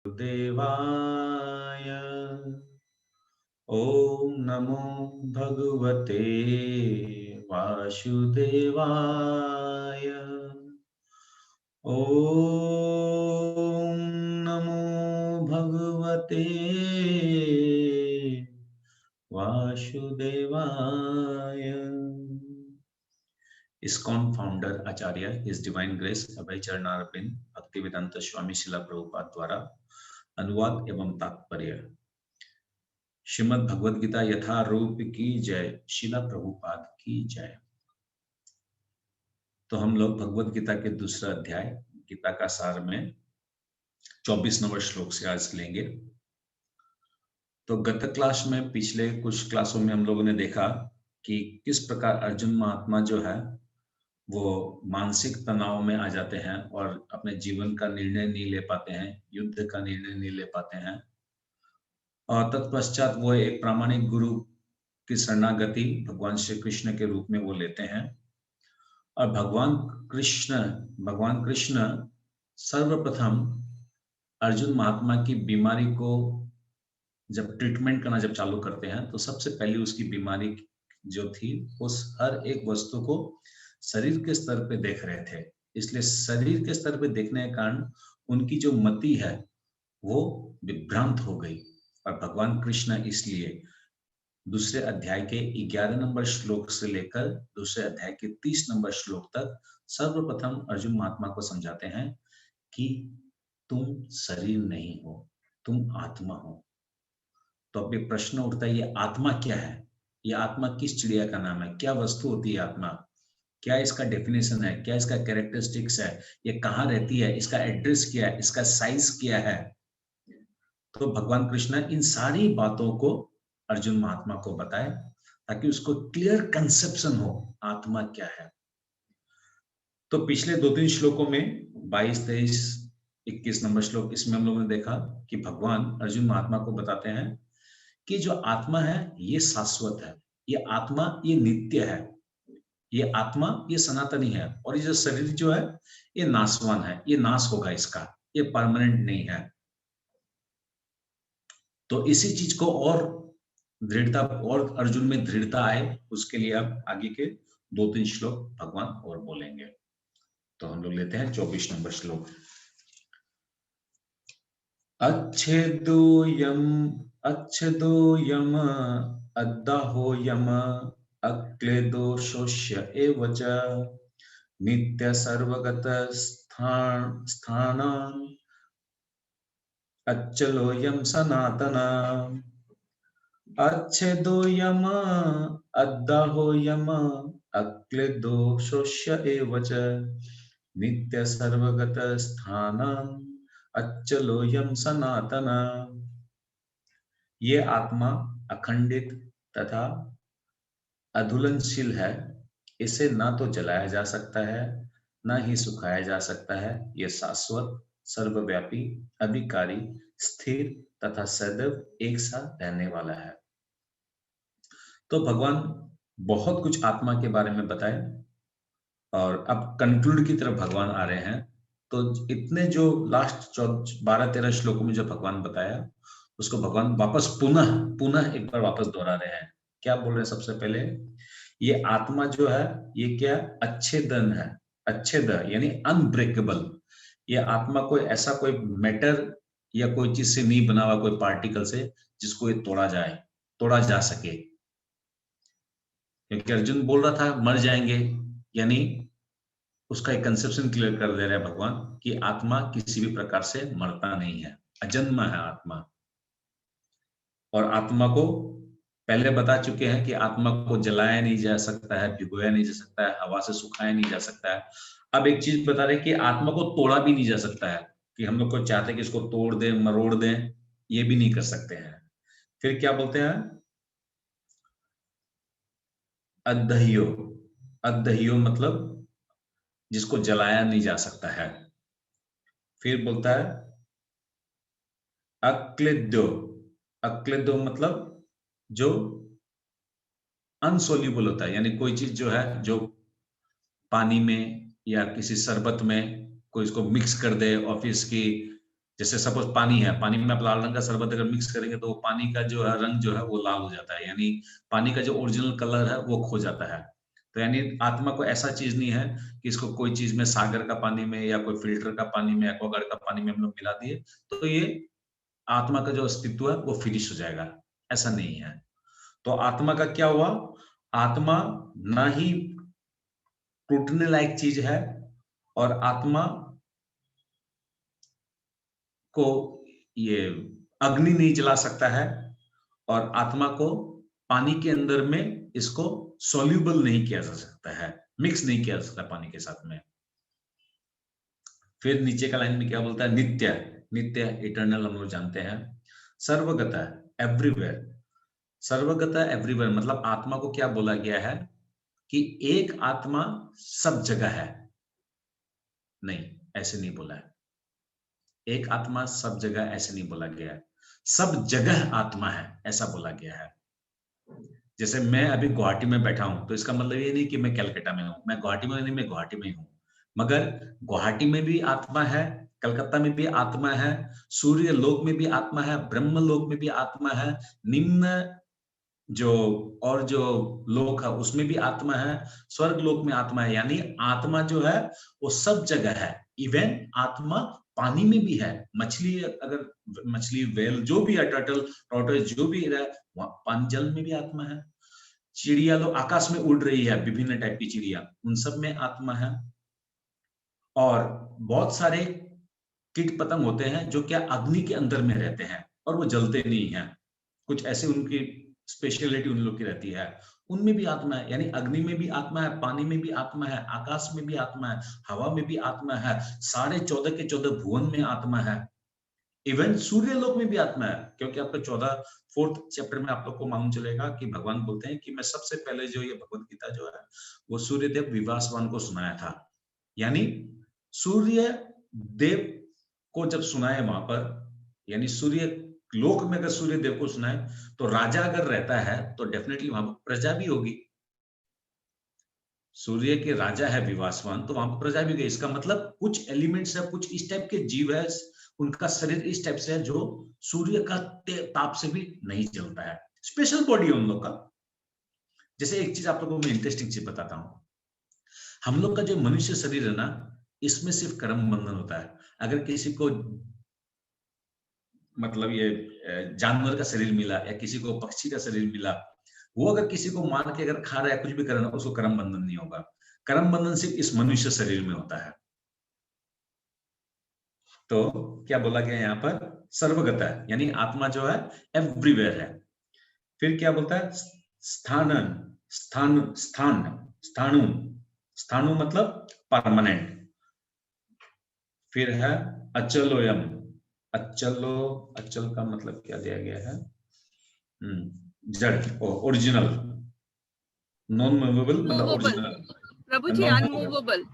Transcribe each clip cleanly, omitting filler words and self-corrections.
देवाय ॐ नमो भगवते वासुदेवाय ॐ नमो भगवते वासुदेवाय। इस्कॉन फाउंडर आचार्य हिज डिवाइन ग्रेस अभय चरणारविंद भक्तिवेदांत स्वामी शिला प्रभुपाद द्वारा अनुवाद एवं तात्पर्य। श्रीमद् भगवद गीता यथारूप की जय, शिला प्रभुपाद की जय। तो हम लोग भगवद गीता के दूसरा अध्याय गीता का सार में 24 नंबर श्लोक से आज लेंगे। तो गत क्लास में, पिछले कुछ क्लासों में हम लोगों ने देखा कि किस प्रकार अर्जुन महात्मा जो है वो मानसिक तनाव में आ जाते हैं और अपने जीवन का निर्णय नहीं ले पाते हैं, युद्ध का निर्णय नहीं ले पाते हैं। और तत्पश्चात वो एक प्रामाणिक गुरु की शरणागति भगवान श्री कृष्ण के रूप में वो लेते हैं। और भगवान कृष्ण सर्वप्रथम अर्जुन महात्मा की बीमारी को जब ट्रीटमेंट करना जब चालू करते हैं, तो सबसे पहले उसकी बीमारी जो थी उस हर एक वस्तु को शरीर के स्तर पे देख रहे थे। इसलिए शरीर के स्तर पे देखने के कारण उनकी जो मति है वो विभ्रांत हो गई। और भगवान कृष्ण इसलिए दूसरे अध्याय के 11 नंबर श्लोक से लेकर दूसरे अध्याय के 30 नंबर श्लोक तक सर्वप्रथम अर्जुन महात्मा को समझाते हैं कि तुम शरीर नहीं हो, तुम आत्मा हो। तो अब ये प्रश्न उठता है, ये आत्मा क्या है? ये आत्मा किस चिड़िया का नाम है? क्या वस्तु होती है आत्मा? क्या इसका डेफिनेशन है? क्या इसका कैरेक्टरिस्टिक्स है? ये कहाँ रहती है? इसका एड्रेस क्या है? इसका साइज क्या है? तो भगवान कृष्ण इन सारी बातों को अर्जुन महात्मा को बताए ताकि उसको क्लियर कंसेप्शन हो आत्मा क्या है। तो पिछले 2-3 श्लोकों में 22, 23, 21 नंबर श्लोक, इसमें हम लोगों ने देखा कि भगवान अर्जुन महात्मा को बताते हैं कि जो आत्मा है ये शाश्वत है, ये आत्मा ये नित्य है, ये आत्मा ये सनातनी है, और ये जो शरीर जो है ये नाशवान है, ये नाश होगा इसका, ये परमानेंट नहीं है। तो इसी चीज को और दृढ़ता, और अर्जुन में दृढ़ता आए, उसके लिए अब आगे के 2-3 श्लोक भगवान और बोलेंगे। तो हम लोग लेते हैं 24 नंबर श्लोक। अच्छेदो यम अद्दाहो यम अक्लेदो शोष्य एव च नित्य सर्वगत स्थान अच्छलो यम सनातना। अच्छेदो यम अद्दाहो यम अक्लेदो शोष्य एव च नित्य सर्वगत स्थानम् अच्छलो यम सनातना। ये आत्मा अखंडित तथा अधुलनशील है, इसे ना तो जलाया जा सकता है ना ही सुखाया जा सकता है। ये शाश्वत, सर्वव्यापी, अभिकारी, स्थिर तथा सदैव एक साथ रहने वाला है। तो भगवान बहुत कुछ आत्मा के बारे में बताए और अब कंक्लूड की तरफ भगवान आ रहे हैं। तो इतने जो लास्ट 12-13 श्लोकों में जो भगवान बताया, उसको भगवान वापस पुनः एक बार वापस दोहरा रहे हैं। क्या बोल रहे हैं? सबसे पहले ये आत्मा जो है ये क्या अच्छेदन है, अच्छेद यानी अनब्रेकेबल। ये आत्मा कोई ऐसा कोई मैटर या कोई चीज से नहीं बना हुआ, कोई पार्टिकल से जिसको ये तोड़ा जा सके। क्योंकि अर्जुन बोल रहा था मर जाएंगे, यानी उसका एक कंसेप्शन क्लियर कर दे रहे हैं भगवान कि आत्मा किसी भी प्रकार से मरता नहीं है, अजन्मा है आत्मा। और आत्मा को पहले बता चुके हैं कि आत्मा को जलाया नहीं जा सकता है, भिगोया नहीं जा सकता है, हवा से सुखाया नहीं जा सकता है। अब एक चीज बता रहे कि आत्मा को तोड़ा भी नहीं जा सकता है, कि हम लोग को चाहते हैं कि इसको तोड़ दें, मरोड़ दें, ये भी नहीं कर सकते हैं। फिर क्या बोलते हैं? अदह्यो, अदह्यो मतलब जिसको जलाया नहीं जा सकता है। फिर बोलता है अक्लेद्यो, अक्लेद्यो मतलब जो अनसोल्यूबल होता है, यानी कोई चीज जो है जो पानी में या किसी शरबत में कोई इसको मिक्स कर दे और फिर इसकी जैसे सपोज पानी है, पानी में आप लाल रंग का शरबत अगर मिक्स करेंगे तो वो पानी का जो है रंग जो है वो लाल हो जाता है, यानी पानी का जो ओरिजिनल कलर है वो खो जाता है। तो यानी आत्मा को ऐसा चीज नहीं है कि इसको कोई चीज में सागर का पानी में या कोई फिल्टर का पानी में, एक्वागार्ड का पानी में हम लोग मिला दिए तो ये आत्मा का जो अस्तित्व है वो फिनिश हो जाएगा, ऐसा नहीं है। तो आत्मा का क्या हुआ? आत्मा ना ही टूटने लायक चीज है और आत्मा को ये अग्नि नहीं जला सकता है और आत्मा को पानी के अंदर में इसको सॉल्यूबल नहीं किया जा सकता है, मिक्स नहीं किया जा सकता पानी के साथ में। फिर नीचे का लाइन में क्या बोलता है? नित्य, नित्य इटर्नल हम लोग जानते हैं। सर्वगता एवरीवेयर, सर्वगता एवरीवेयर मतलब आत्मा को क्या बोला गया है कि एक आत्मा सब जगह है। नहीं, ऐसे नहीं बोला है। एक आत्मा सब जगह ऐसे नहीं बोला गया है। सब जगह आत्मा है ऐसा बोला गया है। जैसे मैं अभी गुवाहाटी में बैठा हूं तो इसका मतलब ये नहीं कि मैं कलकत्ता में हूं, मैं गुवाहाटी में नहीं, मैं गुवाहाटी में हूं, मगर गुवाहाटी में भी आत्मा है, कलकत्ता में भी आत्मा है, सूर्य लोक में भी आत्मा है, ब्रह्म लोक में भी आत्मा है, निम्न जो और जो लोक है उसमें भी आत्मा है, स्वर्ग लोक में आत्मा है। यानी आत्मा जो है वो सब जगह है। इवन आत्मा पानी में भी है। मछली, अगर मछली, व्हेल जो भी है, टर्टल, टॉर्टोइस जो भी है, पानी जल में भी आत्मा है। चिड़िया लोग आकाश में उड़ रही है, विभिन्न टाइप की चिड़िया, उन सब में आत्मा है। और बहुत सारे कीट पतंग होते हैं जो क्या अग्नि के अंदर में रहते हैं और वो जलते नहीं हैं। कुछ ऐसे उनकी स्पेशलिटी उन लोग की रहती है, उनमें भी आत्मा है। यानी अग्नि में भी आत्मा है, पानी में भी आत्मा है, आकाश में भी आत्मा है, हवा में भी आत्मा है, 14.5 के 14 भुवन में आत्मा है, इवन सूर्य लोक में भी आत्मा है। क्योंकि आपका 4th चैप्टर में आप लोग को मालूम चलेगा कि भगवान बोलते हैं कि मैं सबसे पहले जो ये भगवत गीता जो है वो सूर्यदेव विवासवान को सुनाया था। यानी सूर्य देव को जब सुनाए वहां पर, यानी सूर्य लोक में अगर सूर्य देव को सुनाए तो राजा अगर रहता है तो डेफिनेटली वहां पर प्रजा भी होगी। सूर्य के राजा है विवासवान तो वहां पर प्रजा भी गई। इसका मतलब कुछ एलिमेंट्स है, कुछ इस टाइप के जीव है, उनका शरीर इस टाइप से है जो सूर्य का ताप से भी नहीं जलता है। स्पेशल बॉडी है उन लोग का। जैसे एक चीज आप लोगों को मैं इंटरेस्टिंग चीज बताता हूं, हम लोग का जो मनुष्य शरीर है ना, इसमें सिर्फ कर्म बंधन होता है। अगर किसी को मतलब ये जानवर का शरीर मिला या किसी को पक्षी का शरीर मिला, वो अगर किसी को मार के अगर खा रहा है, कुछ भी कर रहा है, उसको कर्म बंधन नहीं होगा। कर्म बंधन सिर्फ इस मनुष्य शरीर में होता है। तो क्या बोला गया यहाँ पर? सर्वगता है, यानी आत्मा जो है एवरीवेयर है। फिर क्या बोलता है? स्थानन, स्थान, स्थान, स्थाणु, स्थाणु मतलब परमानेंट। फिर है अचलोयम, अचलो, अचल का मतलब क्या दिया गया है? जड़, ओरिजिनल, नॉन मूवेबल मतलब ओरिजिनल, प्रभु जी अनमूवेबल,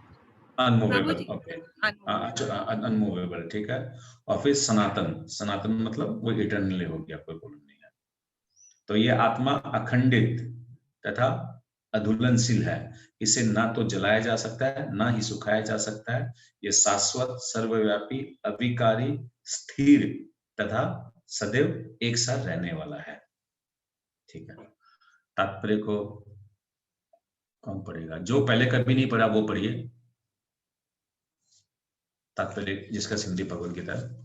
अनमूवेबल, ओके, अनमूवेबल, ठीक है। और फिर सनातन, सनातन मतलब वो इटर्नली हो गया, कोई प्रॉब्लम नहीं है। तो ये आत्मा अखंडित तथा अधुलनशील है। इसे ना तो जलाया जा सकता है ना ही सुखाया जा सकता है। ये शाश्वत, सर्वव्यापी, अविकारी, स्थिर तथा सदैव एक साथ रहने वाला है। ठीक है, तात्पर्य को कौन पढ़ेगा? जो पहले कभी नहीं पढ़ा वो पढ़िए तात्पर्य, जिसका सिंधी भगवत गीता है।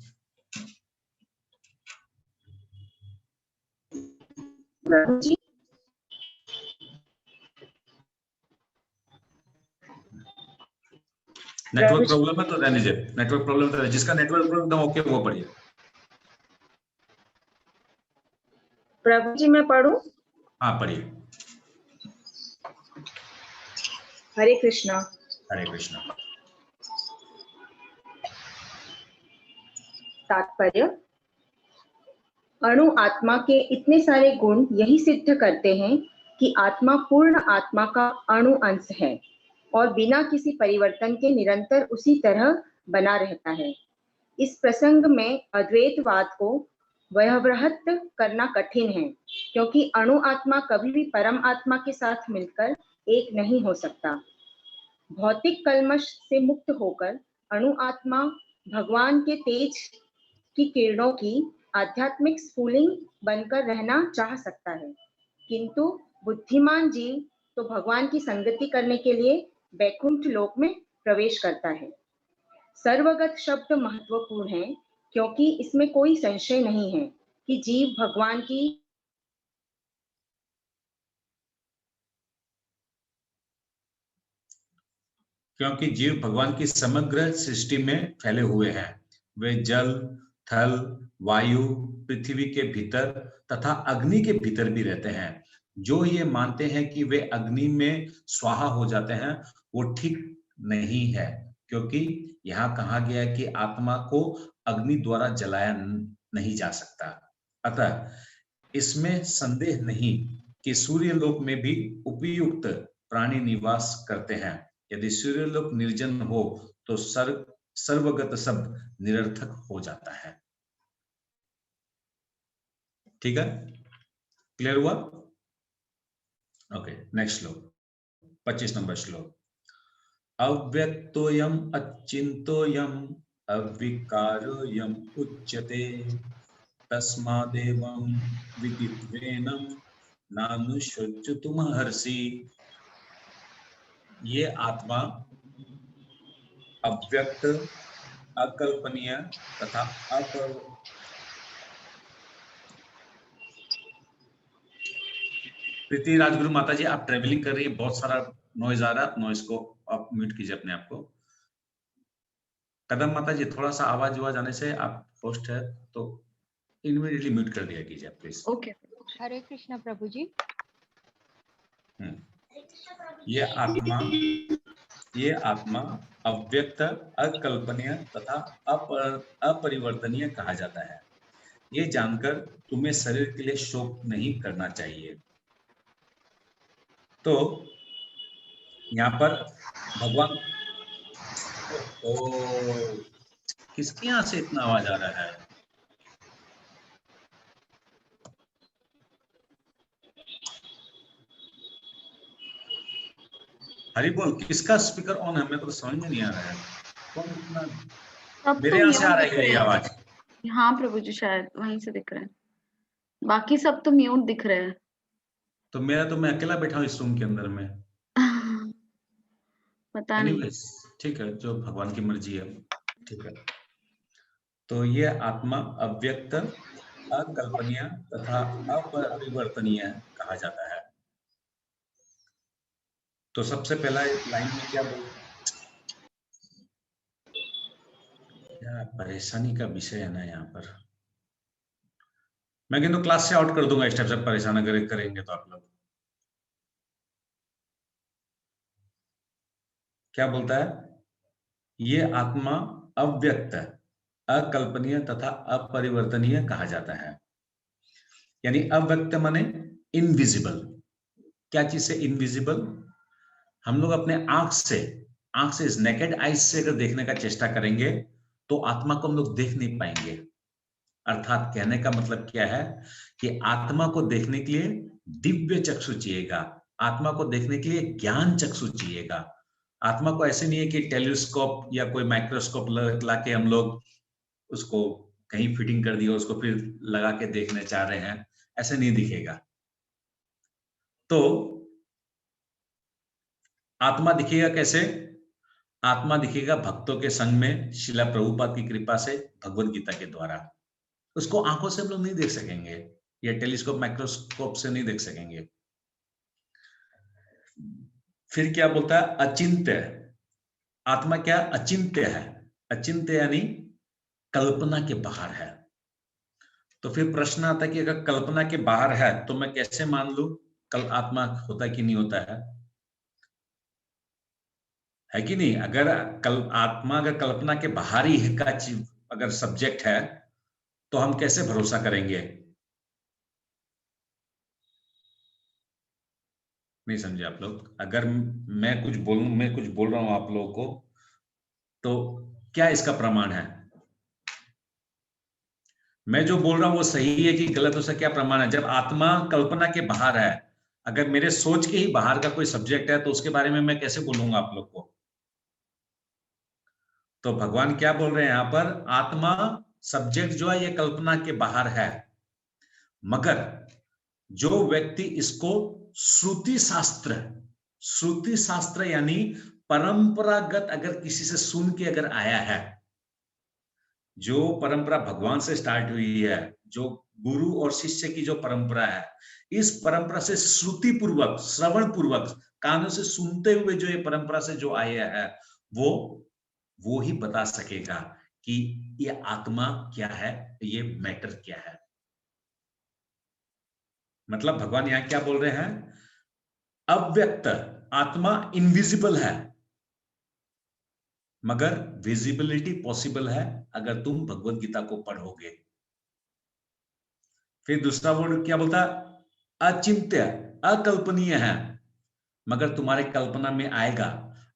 नेटवर्क प्रॉब्लम है तो रहने दीजिए, नेटवर्क प्रॉब्लम तो जिसका नेटवर्क प्रॉब्लम ओके वो पढ़िए। प्रभु जी मैं पढ़ूं? हाँ पढ़िए। हरे कृष्णा। हरे कृष्णा। तात्पर्य: अणु आत्मा के इतने सारे गुण यही सिद्ध करते हैं कि आत्मा पूर्ण आत्मा का अणु अंश है और बिना किसी परिवर्तन के निरंतर उसी तरह बना रहता है। इस प्रसंग में अद्वैतवाद को व्यवहृत करना कठिन है, क्योंकि अणु आत्मा कभी भी परम आत्मा के साथ मिलकर एक नहीं हो सकता। भौतिक कल्मश से मुक्त होकर अणु आत्मा भगवान के तेज की किरणों की आध्यात्मिक स्फुलिंग बनकर रहना चाह सकता है, किंतु बुद्धिमान जीव तो भगवान की संगति करने के लिए वैकुंठ लोक में प्रवेश करता है। सर्वगत शब्द महत्वपूर्ण है, क्योंकि इसमें कोई संशय नहीं है कि जीव भगवान की क्योंकि जीव भगवान की समग्र सृष्टि में फैले हुए हैं। वे जल, थल, वायु, पृथ्वी के भीतर तथा अग्नि के भीतर भी रहते हैं। जो ये मानते हैं कि वे अग्नि में स्वाहा हो जाते हैं, वो ठीक नहीं है, क्योंकि यहाँ कहा गया है कि आत्मा को अग्नि द्वारा जलाया नहीं जा सकता। अतः इसमें संदेह नहीं कि सूर्यलोक में भी उपयुक्त प्राणी निवास करते हैं। यदि सूर्यलोक निर्जन हो तो सर्वगत शब्द निरर्थक हो जाता है। ठीक है, क्लियर हुआ? ओके, नेक्स्ट श्लोक, 25 नंबर श्लोक। अव्यक्तोयम अचिंतोयम अविकारोयम उच्यते तस्मादेवं विदित्वेनं नानुशोच्यतुमर्हसि। ये आत्मा अव्यक्त, अकल्पनीय तथा प्रीति राजगुरु माता जी, आप ट्रेवलिंग कर रही है, बहुत सारा नॉइज आ रहा है, नॉइज को आप म्यूट कीजिए अपने आप को। कदम माता जी, थोड़ा सा आवाज आने से, आप होस्ट है तो इमीडिएटली म्यूट कर दिया कीजिए प्लीज। ओके, हरे कृष्णा प्रभु जी। ये आत्मा अव्यक्त, अकल्पनीय तथा अपरिवर्तनीय कहा जाता है। ये जानकर तुम्हें शरीर के लिए शोक नहीं करना चाहिए। तो यहाँ पर भगवान, किसके यहाँ से इतना आवाज आ रहा है? हरी बोल, किसका स्पीकर ऑन है? मेरे को तो समझ में नहीं आ रहा है। कौन इतना? मेरे यहाँ से आ रही है ये आवाज? हाँ प्रभु जी, शायद वहीं से दिख रहा है, बाकी सब तो म्यूट दिख रहे हैं। तो मैं अकेला बैठा हूँ इस रूम के अंदर में। पता नहीं। ठीक है, जो भगवान की मर्जी है। ठीक है, तो ये आत्मा अव्यक्त, अकल्पनीय तथा अपरिवर्तनीय कहा जाता है। तो सबसे पहला लाइन में क्या परेशानी का विषय है ना यहाँ पर। मैं तो क्लास से आउट कर दूंगा इस टाइप से परेशान करेंगे तो आप लोग। क्या बोलता है? ये आत्मा अव्यक्त, अकल्पनीय तथा अपरिवर्तनीय कहा जाता है। यानी अव्यक्त माने इनविजिबल। क्या चीज से इनविजिबल? हम लोग अपने आंख से इस नेकेड आइज से अगर देखने का चेष्टा करेंगे तो आत्मा को हम लोग देख नहीं पाएंगे। अर्थात कहने का मतलब क्या है कि आत्मा को देखने के लिए दिव्य चक्षु चाहिएगा, आत्मा को देखने के लिए ज्ञान चक्षु चाहिएगा। आत्मा को ऐसे नहीं है कि टेलीस्कोप या कोई माइक्रोस्कोप लाके हम लोग उसको कहीं फिटिंग कर दिया, उसको फिर लगा के देखने चाह रहे हैं, ऐसे नहीं दिखेगा। तो आत्मा दिखेगा कैसे? आत्मा दिखेगा भक्तों के संग में, शिला प्रभुपाद की कृपा से, भगवद गीता के द्वारा। उसको आंखों से हम लोग नहीं देख सकेंगे या टेलीस्कोप माइक्रोस्कोप से नहीं देख सकेंगे। फिर क्या बोलता है? अचिंत्य। आत्मा क्या? अचिंत्य है। अचिंत्य यानी कल्पना के बाहर है। तो फिर प्रश्न आता है कि अगर कल्पना के बाहर है तो मैं कैसे मान लूं कल आत्मा होता कि नहीं होता है कि नहीं? अगर आत्मा अगर कल्पना के बाहर ही है का अगर सब्जेक्ट है तो हम कैसे भरोसा करेंगे? नहीं समझे आप लोग? अगर मैं कुछ बोल रहा हूं आप लोगों को, तो क्या इसका प्रमाण है? मैं जो बोल रहा हूं वो सही है कि गलत? उसका क्या प्रमाण है? जब आत्मा कल्पना के बाहर है, अगर मेरे सोच के ही बाहर का कोई सब्जेक्ट है तो उसके बारे में मैं कैसे बोलूंगा आप लोग को? तो भगवान क्या बोल रहे हैं यहाँ पर? आत्मा सब्जेक्ट जो है ये कल्पना के बाहर है, मगर जो व्यक्ति इसको श्रुति शास्त्र यानी परंपरागत अगर किसी से सुन के अगर आया है, जो परंपरा भगवान से स्टार्ट हुई है, जो गुरु और शिष्य की जो परंपरा है, इस परंपरा से श्रुति पूर्वक, श्रवण पूर्वक, कानों से सुनते हुए जो ये परंपरा से जो आया है, वो ही बता सकेगा कि ये आत्मा क्या है, ये मैटर क्या है। मतलब भगवान यहां क्या बोल रहे हैं, अव्यक्त आत्मा इनविजिबल है, मगर विजिबिलिटी पॉसिबल है अगर तुम भगवत गीता को पढ़ोगे। फिर दूसरा वर्ड क्या बोलता, अचिंत्य, अकल्पनीय है, मगर तुम्हारे कल्पना में आएगा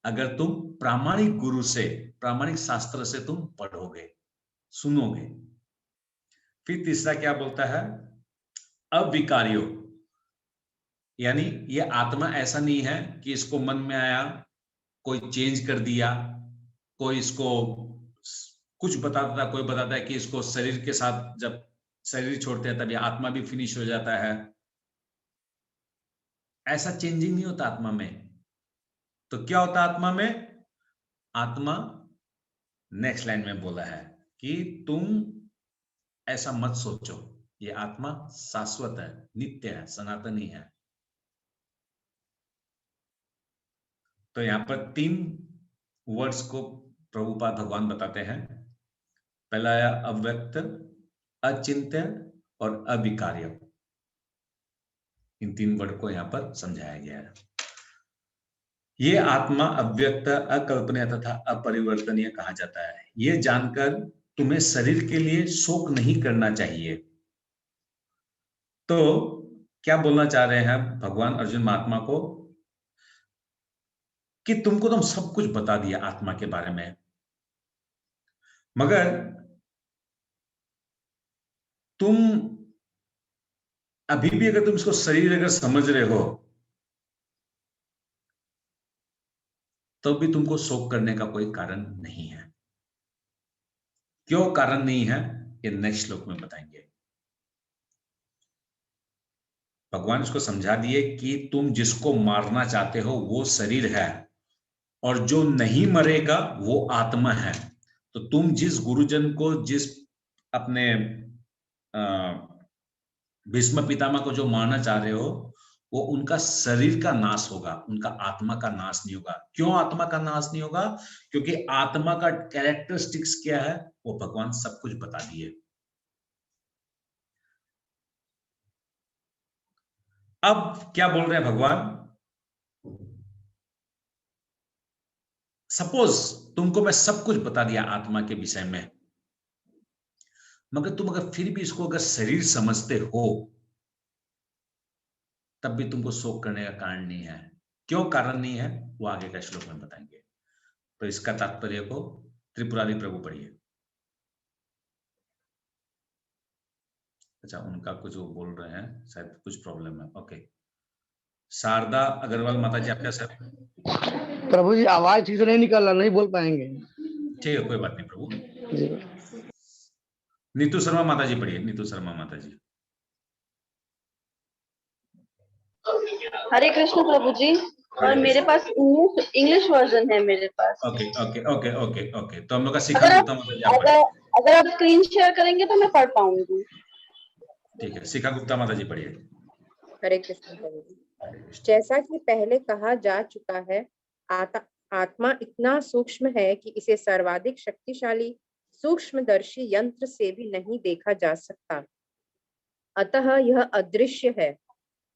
अगर तुम प्रामाणिक गुरु से, प्रामाणिक शास्त्र से तुम पढ़ोगे, सुनोगे। फिर तीसरा क्या बोलता है, अविकार्यो, यानी ये आत्मा ऐसा नहीं है कि इसको मन में आया, कोई चेंज कर दिया, कोई इसको कुछ बताता था, कोई बताता है कि इसको शरीर के साथ जब शरीर छोड़ते हैं तभी आत्मा भी फिनिश हो जाता है। ऐसा चेंजिंग नहीं होता आत्मा में। तो क्या होता आत्मा में, आत्मा नेक्स्ट लाइन में बोला है कि तुम ऐसा मत सोचो, ये आत्मा शाश्वत है, नित्य है, सनातनी है। तो यहां पर 3 वर्ड्स को प्रभुपाद भगवान बताते हैं। पहला है अव्यक्त, अचिंत्य और अविकार्य। इन 3 वर्ड को यहां पर समझाया गया है। ये आत्मा अव्यक्त, अकल्पनीय तथा अपरिवर्तनीय कहा जाता है। ये जानकर तुम्हें शरीर के लिए शोक नहीं करना चाहिए। तो क्या बोलना चाह रहे हैं भगवान अर्जुन महात्मा को, कि तुमको तो हम सब कुछ बता दिया आत्मा के बारे में, मगर तुम अभी भी अगर तुम इसको शरीर अगर समझ रहे हो, तो भी तुमको शोक करने का कोई कारण नहीं है। क्यों कारण नहीं है, ये नेक्स्ट श्लोक में बताएंगे। भगवान इसको समझा दिए कि तुम जिसको मारना चाहते हो वो शरीर है, और जो नहीं मरेगा वो आत्मा है। तो तुम जिस गुरुजन को, जिस अपने भीष्म पितामह को जो मारना चाह रहे हो, वो उनका शरीर का नाश होगा, उनका आत्मा का नाश नहीं होगा। क्यों आत्मा का नाश नहीं होगा, क्योंकि आत्मा का कैरेक्टरिस्टिक्स क्या है वो भगवान सब कुछ बता दिए। अब क्या बोल रहे हैं भगवान, सपोज तुमको मैं सब कुछ बता दिया आत्मा के विषय में, मगर तुम अगर फिर भी इसको अगर शरीर समझते हो, तब भी तुमको शोक करने का कारण नहीं है। क्यों कारण नहीं है, वो आगे का श्लोक में बताएंगे। तो इसका तात्पर्य को त्रिपुरारी प्रभु पढ़िए। अच्छा, उनका कुछ वो बोल रहे हैं, शायद कुछ प्रॉब्लम है। ओके, शारदा अग्रवाल माता जी आपका सर। प्रभु जी आवाज ठीक से नहीं निकल रहा, नहीं बोल पाएंगे। ठीक है, कोई बात नहीं प्रभु जी। नीतू शर्मा माता जी पढ़िए, नीतू शर्मा माता जी। हरे कृष्ण प्रभु जी। और मेरे पास इंग्लिश वर्जन है मेरे पास। Okay okay okay okay okay, तो हम लोग का शिखा अगर गुप्ता माता जी आप पढ़िए। अगर आप स्क्रीन शेयर करेंगे तो मैं पढ़ पाऊंगी। ठीक है, शिखा गुप्ता माता जी पढ़िए। हरे कृष्ण प्रभु जी। जैसा कि पहले कहा जा चुका है, आत्मा इतना सूक्ष्म है कि इसे सर्वाधिक शक्तिशाली सूक्ष्मदर्शी यंत्र से भी नहीं देखा जा सकता। अतः यह अदृश्य है।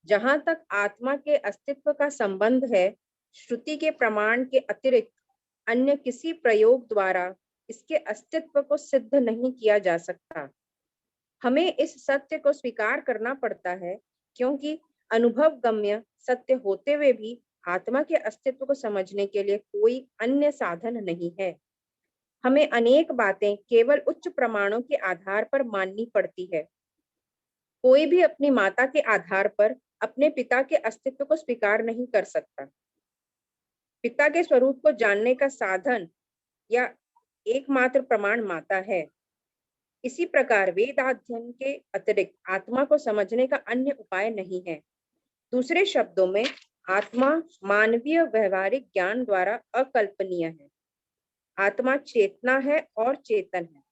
जहां तक आत्मा के अस्तित्व का संबंध है, श्रुति के प्रमाण के अतिरिक्त अन्य किसी प्रयोग द्वारा इसके अस्तित्व को सिद्ध नहीं किया जा सकता। हमें इस सत्य को स्वीकार करना पड़ता है, क्योंकि अनुभव गम्य सत्य होते हुए भी आत्मा के अस्तित्व को समझने के लिए कोई अन्य साधन नहीं है। हमें अनेक बातें केवल उच्च प्रमाणों के आधार पर माननी पड़ती है। कोई भी अपनी माता के आधार पर अपने पिता के अस्तित्व को स्वीकार नहीं कर सकता। पिता के स्वरूप को जानने का साधन या एकमात्र प्रमाण माता है। इसी प्रकार वेदाध्ययन के अतिरिक्त आत्मा को समझने का अन्य उपाय नहीं है। दूसरे शब्दों में आत्मा मानवीय व्यवहारिक ज्ञान द्वारा अकल्पनीय है। आत्मा चेतना है और चेतन है।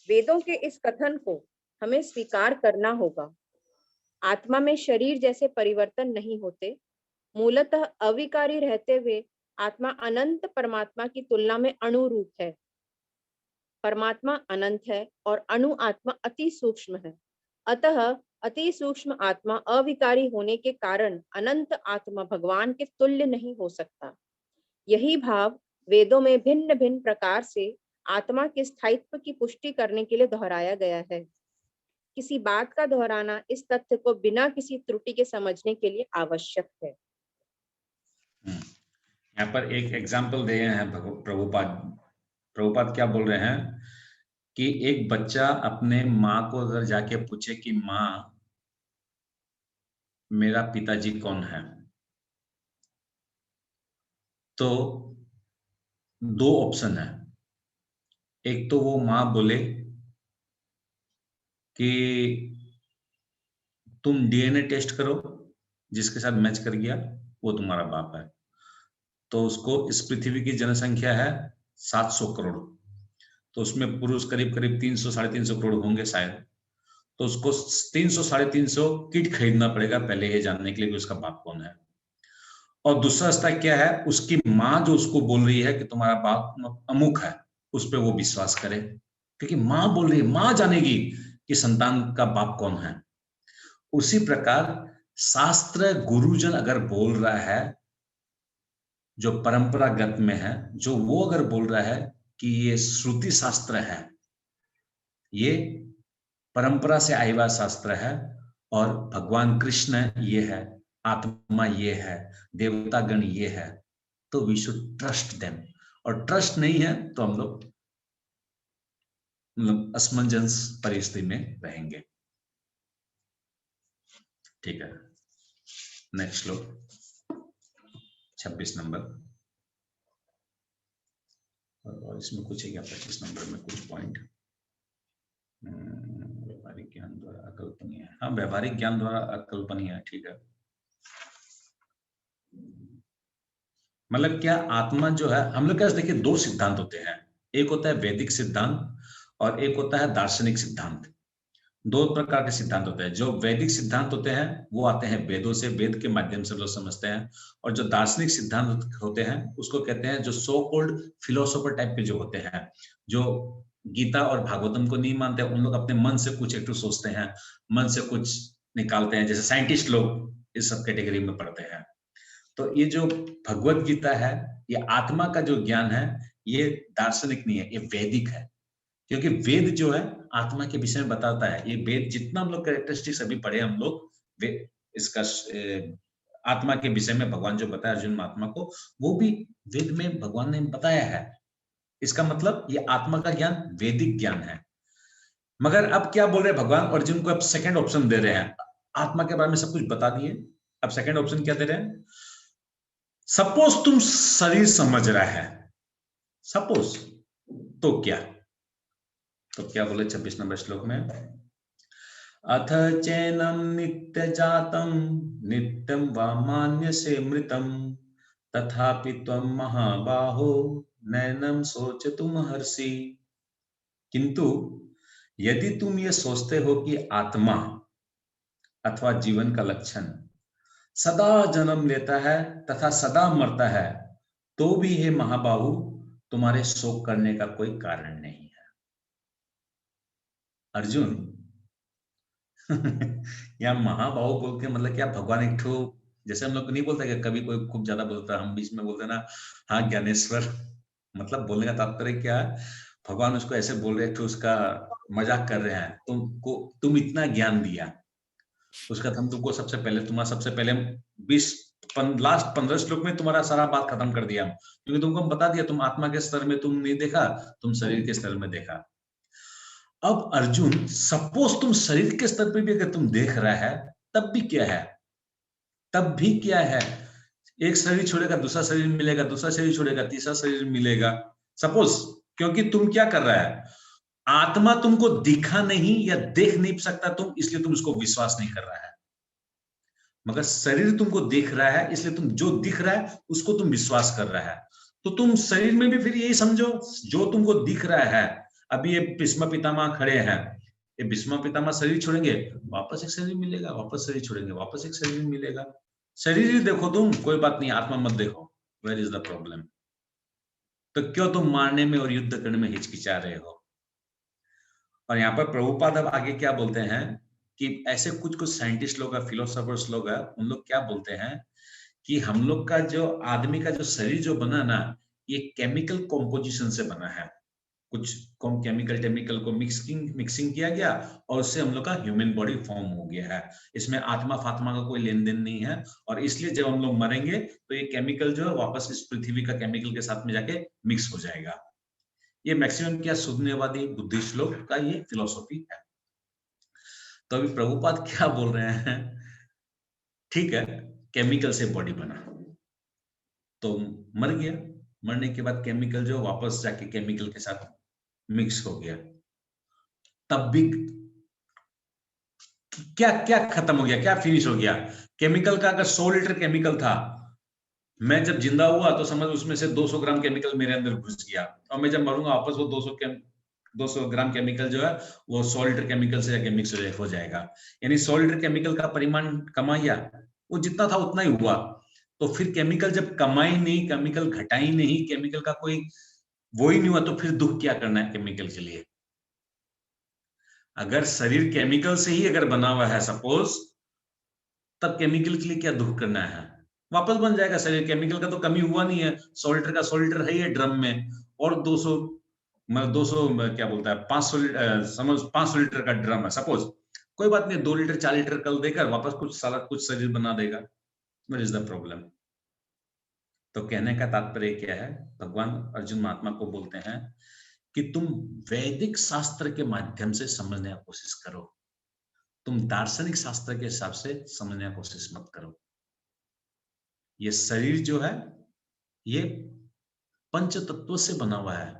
वेदों के इस कथन को हमें स्वीकार करना होगा। आत्मा में शरीर जैसे परिवर्तन नहीं होते। मूलतः अविकारी रहते हुए आत्मा अनंत परमात्मा की तुलना में अणु रूप है। परमात्मा अनंत है और अणु आत्मा अति सूक्ष्म है। अतः अति सूक्ष्म आत्मा अविकारी होने के कारण अनंत आत्मा भगवान के तुल्य नहीं हो सकता। यही भाव वेदों में भिन्न भिन्न प्रकार से आत्मा के स्थायित्व की पुष्टि करने के लिए दोहराया गया है। किसी बात का दोहराना इस तथ्य को बिना किसी त्रुटि के समझने के लिए आवश्यक है। यहाँ पर एक एग्जाम्पल दिए हैं प्रभुपाद क्या बोल रहे हैं कि एक बच्चा अपने माँ को अगर जाके पूछे कि माँ मेरा पिताजी कौन है, तो दो ऑप्शन है। एक तो वो माँ बोले कि तुम डीएनए टेस्ट करो, जिसके साथ मैच कर गया वो तुम्हारा बाप है। तो उसको, इस पृथ्वी की जनसंख्या है 700 करोड़, तो उसमें पुरुष करीब करीब 300 साढ़े 300 करोड़ होंगे शायद। तो उसको 300 साढ़े 300 किट खरीदना पड़ेगा पहले ये जानने के लिए कि उसका बाप कौन है। और दूसरा रास्ता क्या है, उसकी माँ जो उसको बोल रही है कि तुम्हारा बाप अमुक है, उस पर वो विश्वास करे, क्योंकि माँ बोल रही है, माँ जानेगी कि संतान का बाप कौन है। उसी प्रकार शास्त्र गुरुजन अगर बोल रहा है, जो परंपरागत में है, जो वो अगर बोल रहा है कि ये श्रुति शास्त्र है, ये परंपरा से आया हुआ शास्त्र है, और भगवान कृष्ण ये है, आत्मा ये है, देवतागण ये है, तो वी शुड ट्रस्ट देम। और ट्रस्ट नहीं है तो हम लोग मतलब असमंजस परिस्थिति में रहेंगे। ठीक है, नेक्स्ट श्लोक 26 नंबर। और इसमें कुछ है क्या 25 नंबर में कुछ पॉइंट? व्यावहारिक ज्ञान द्वारा अकल्पनीय है। हाँ, व्यावहारिक ज्ञान द्वारा अकल्पनीय है, ठीक है। मतलब क्या आत्मा जो है, हम लोग कैसे देखिए, दो सिद्धांत होते हैं, एक होता है वैदिक सिद्धांत और एक होता है दार्शनिक सिद्धांत। दो प्रकार के सिद्धांत होते हैं। जो वैदिक सिद्धांत होते हैं वो आते हैं वेदों से, वेद के माध्यम से लोग समझते हैं। और जो दार्शनिक सिद्धांत होते हैं उसको कहते हैं जो सो कॉल्ड फिलोसोफर टाइप के जो होते हैं, जो गीता और भागवतम को नहीं मानते, उन लोग अपने मन से कुछ एक सोचते हैं, मन से कुछ निकालते हैं, जैसे साइंटिस्ट लोग इस सब कैटेगरी में पढ़ते हैं। तो ये जो भगवत गीता है, ये आत्मा का जो ज्ञान है, ये दार्शनिक नहीं है, ये वैदिक है। क्योंकि वेद जो है आत्मा के विषय में बताता है। ये वेद जितना हम लोग कैरेक्टरिस्टिक्स अभी पढ़े हम लोग, इसका आत्मा के विषय में भगवान जो बताया अर्जुन महात्मा को, वो भी वेद में भगवान ने बताया है। इसका मतलब ये आत्मा का ज्ञान वैदिक ज्ञान है। मगर अब क्या बोल रहे हैं भगवान, अर्जुन को अब सेकंड ऑप्शन दे रहे हैं। आत्मा के बारे में सब कुछ बता दिए, अब सेकंड ऑप्शन क्या दे रहे हैं? सपोज तुम शरीर समझ रहा है, सपोज, तो क्या? तो क्या बोले 26 नंबर श्लोक में? अथ चैनम नित्य जातम नित्यम वा मान्यसे मृतम तथापि त्वं महाबाहो नैनम शोचतुम हर्षि। किंतु यदि तुम ये सोचते हो कि आत्मा अथवा जीवन का लक्षण सदा जन्म लेता है तथा सदा मरता है, तो भी हे महाबाहु तुम्हारे शोक करने का कोई कारण नहीं है। अर्जुन या महाबाहु बोल के मतलब क्या, भगवान एक ठो, जैसे हम लोग नहीं बोलते कि कभी कोई खूब ज्यादा बोलता है, हम बीच में बोलते ना, हाँ ज्ञानेश्वर, मतलब बोलने का तात्पर्य क्या है, भगवान उसको ऐसे बोल रहे थे, उसका मजाक कर रहे हैं, तुम इतना ज्ञान दिया, उसका हम तुमको सबसे पहले 20 लास्ट 15 श्लोक में तुम्हारा सारा बात खत्म कर दिया, क्योंकि तुमको हम बता दिया, तुम आत्मा के स्तर में तुम नहीं देखा, तुम शरीर के स्तर में देखा। अब अर्जुन, सपोज तुम शरीर के स्तर पे भी अगर तुम देख रहा है, तब भी क्या है, तब भी क्या है, एक शरीर छोड़ेगा दूसरा शरीर मिलेगा, दूसरा शरीर छोड़ेगा तीसरा शरीर मिलेगा, सपोज, क्योंकि तुम क्या कर रहा है, आत्मा तुमको दिखा नहीं या देख नहीं सकता तुम, इसलिए तुम उसको विश्वास नहीं कर रहा है। मगर शरीर तुमको दिख रहा है, इसलिए तुम जो दिख रहा है उसको तुम विश्वास कर रहा है। तो तुम शरीर में भी फिर यही समझो, जो तुमको दिख रहा है, अभी ये भीष्म पितामह खड़े हैं, ये भीष्म पितामह शरीर छोड़ेंगे, वापस एक शरीर मिलेगा, वापस शरीर छोड़ेंगे, वापस एक शरीर मिलेगा। शरीर ही देखो तुम, कोई बात नहीं, आत्मा मत देखो। Where is the problem? तो क्यों तुम मारने में और युद्ध करने में हिचकिचा रहे हो? और यहाँ पर प्रभुपाद अब आगे क्या बोलते हैं कि ऐसे कुछ कुछ साइंटिस्ट लोग है, फिलोसोफर्स लोग है, उन लोग क्या बोलते हैं कि हम लोग का जो आदमी का जो शरीर जो बना ना, ये केमिकल कॉम्पोजिशन से बना है। कुछ केमिकल को मिक्सिंग किया गया और उससे हम लोग का ह्यूमन बॉडी फॉर्म हो गया है। इसमें आत्मा फात्मा का कोई लेन देन नहीं है, और इसलिए जब हम लोग मरेंगे तो ये केमिकल जो है वापस इस पृथ्वी का केमिकल के साथ में जाके मिक्स हो जाएगा। ये मैक्सिमम क्या शून्यवादी बुद्धिस्ट लोग का ये फिलोसॉफी है। तो अभी प्रभुपाद क्या बोल रहे हैं, ठीक है केमिकल से बॉडी बना, तो मर गया, मरने के बाद केमिकल जो वापस जाके केमिकल के साथ मिक्स हो गया, तब भी क्या क्या खत्म हो गया, क्या फिनिश हो गया? केमिकल का अगर 100 लीटर केमिकल था, मैं जब जिंदा हुआ तो समझ उसमें से 200 ग्राम केमिकल मेरे अंदर घुस गया, और मैं जब मरूंगा वापस वो 200 ग्राम केमिकल जो है वो 100 लीटर केमिकल से जाके मिक्स हो जाएगा। यानी 100 लीटर केमिकल का परिमाण कमाया, वो जितना था उतना ही हुआ। तो फिर केमिकल जब कमाई नहीं, केमिकल घटाई नहीं, केमिकल का कोई वो ही नहीं हुआ, तो फिर दुख क्या करना है केमिकल के लिए? अगर शरीर केमिकल से ही अगर बना हुआ है सपोज, तब केमिकल के लिए क्या दुख करना है? वापस बन जाएगा शरीर, केमिकल का तो कमी हुआ नहीं है। 100 लीटर का 100 लीटर है ही ड्रम में, और 200 क्या बोलता है 500 समझ 500 लीटर का ड्रम है सपोज, कोई बात नहीं 2 लीटर 4 लीटर कल देकर वापस कुछ सारा कुछ शरीर बना देगा। What is the problem? तो कहने का तात्पर्य क्या है, भगवान अर्जुन महात्मा को बोलते हैं कि तुम वैदिक शास्त्र के माध्यम से समझने की कोशिश करो, तुम दार्शनिक शास्त्र के हिसाब से समझने की कोशिश मत करो। ये शरीर जो है ये पंच तत्व से बना हुआ है,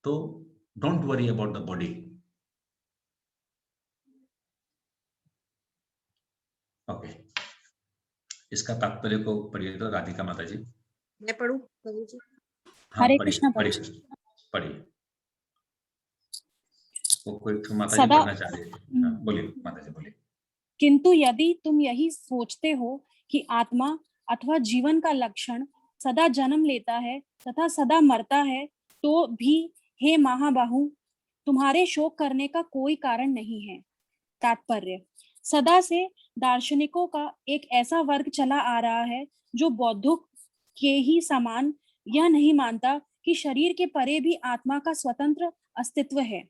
तो don't worry about the body. Okay, इसका तात्पर्य को पढ़िए तो राधिका माता जी। मैं पढ़ूं प्रभु जी? हाँ, हरे पढ़िए कृष्णा पढ़िए पढ़िए। वो कोई माता जी सदा पढ़ना चाह रही थी। हाँ, बोलिए माता जी बोलिए। किंतु यदि तुम यही सोचते हो कि आत्मा अथवा जीवन का लक्षण सदा जन्म लेता है तथा सदा मरता है, तो भी हे महाबाहु, तुम्हारे शोक करने का कोई कारण नहीं है। तात्पर्य: सदा से दार्शनिकों का एक ऐसा वर्ग चला आ रहा है जो बौद्धों के ही समान यह नहीं मानता कि शरीर के परे भी आत्मा का स्वतंत्र अस्तित्व है।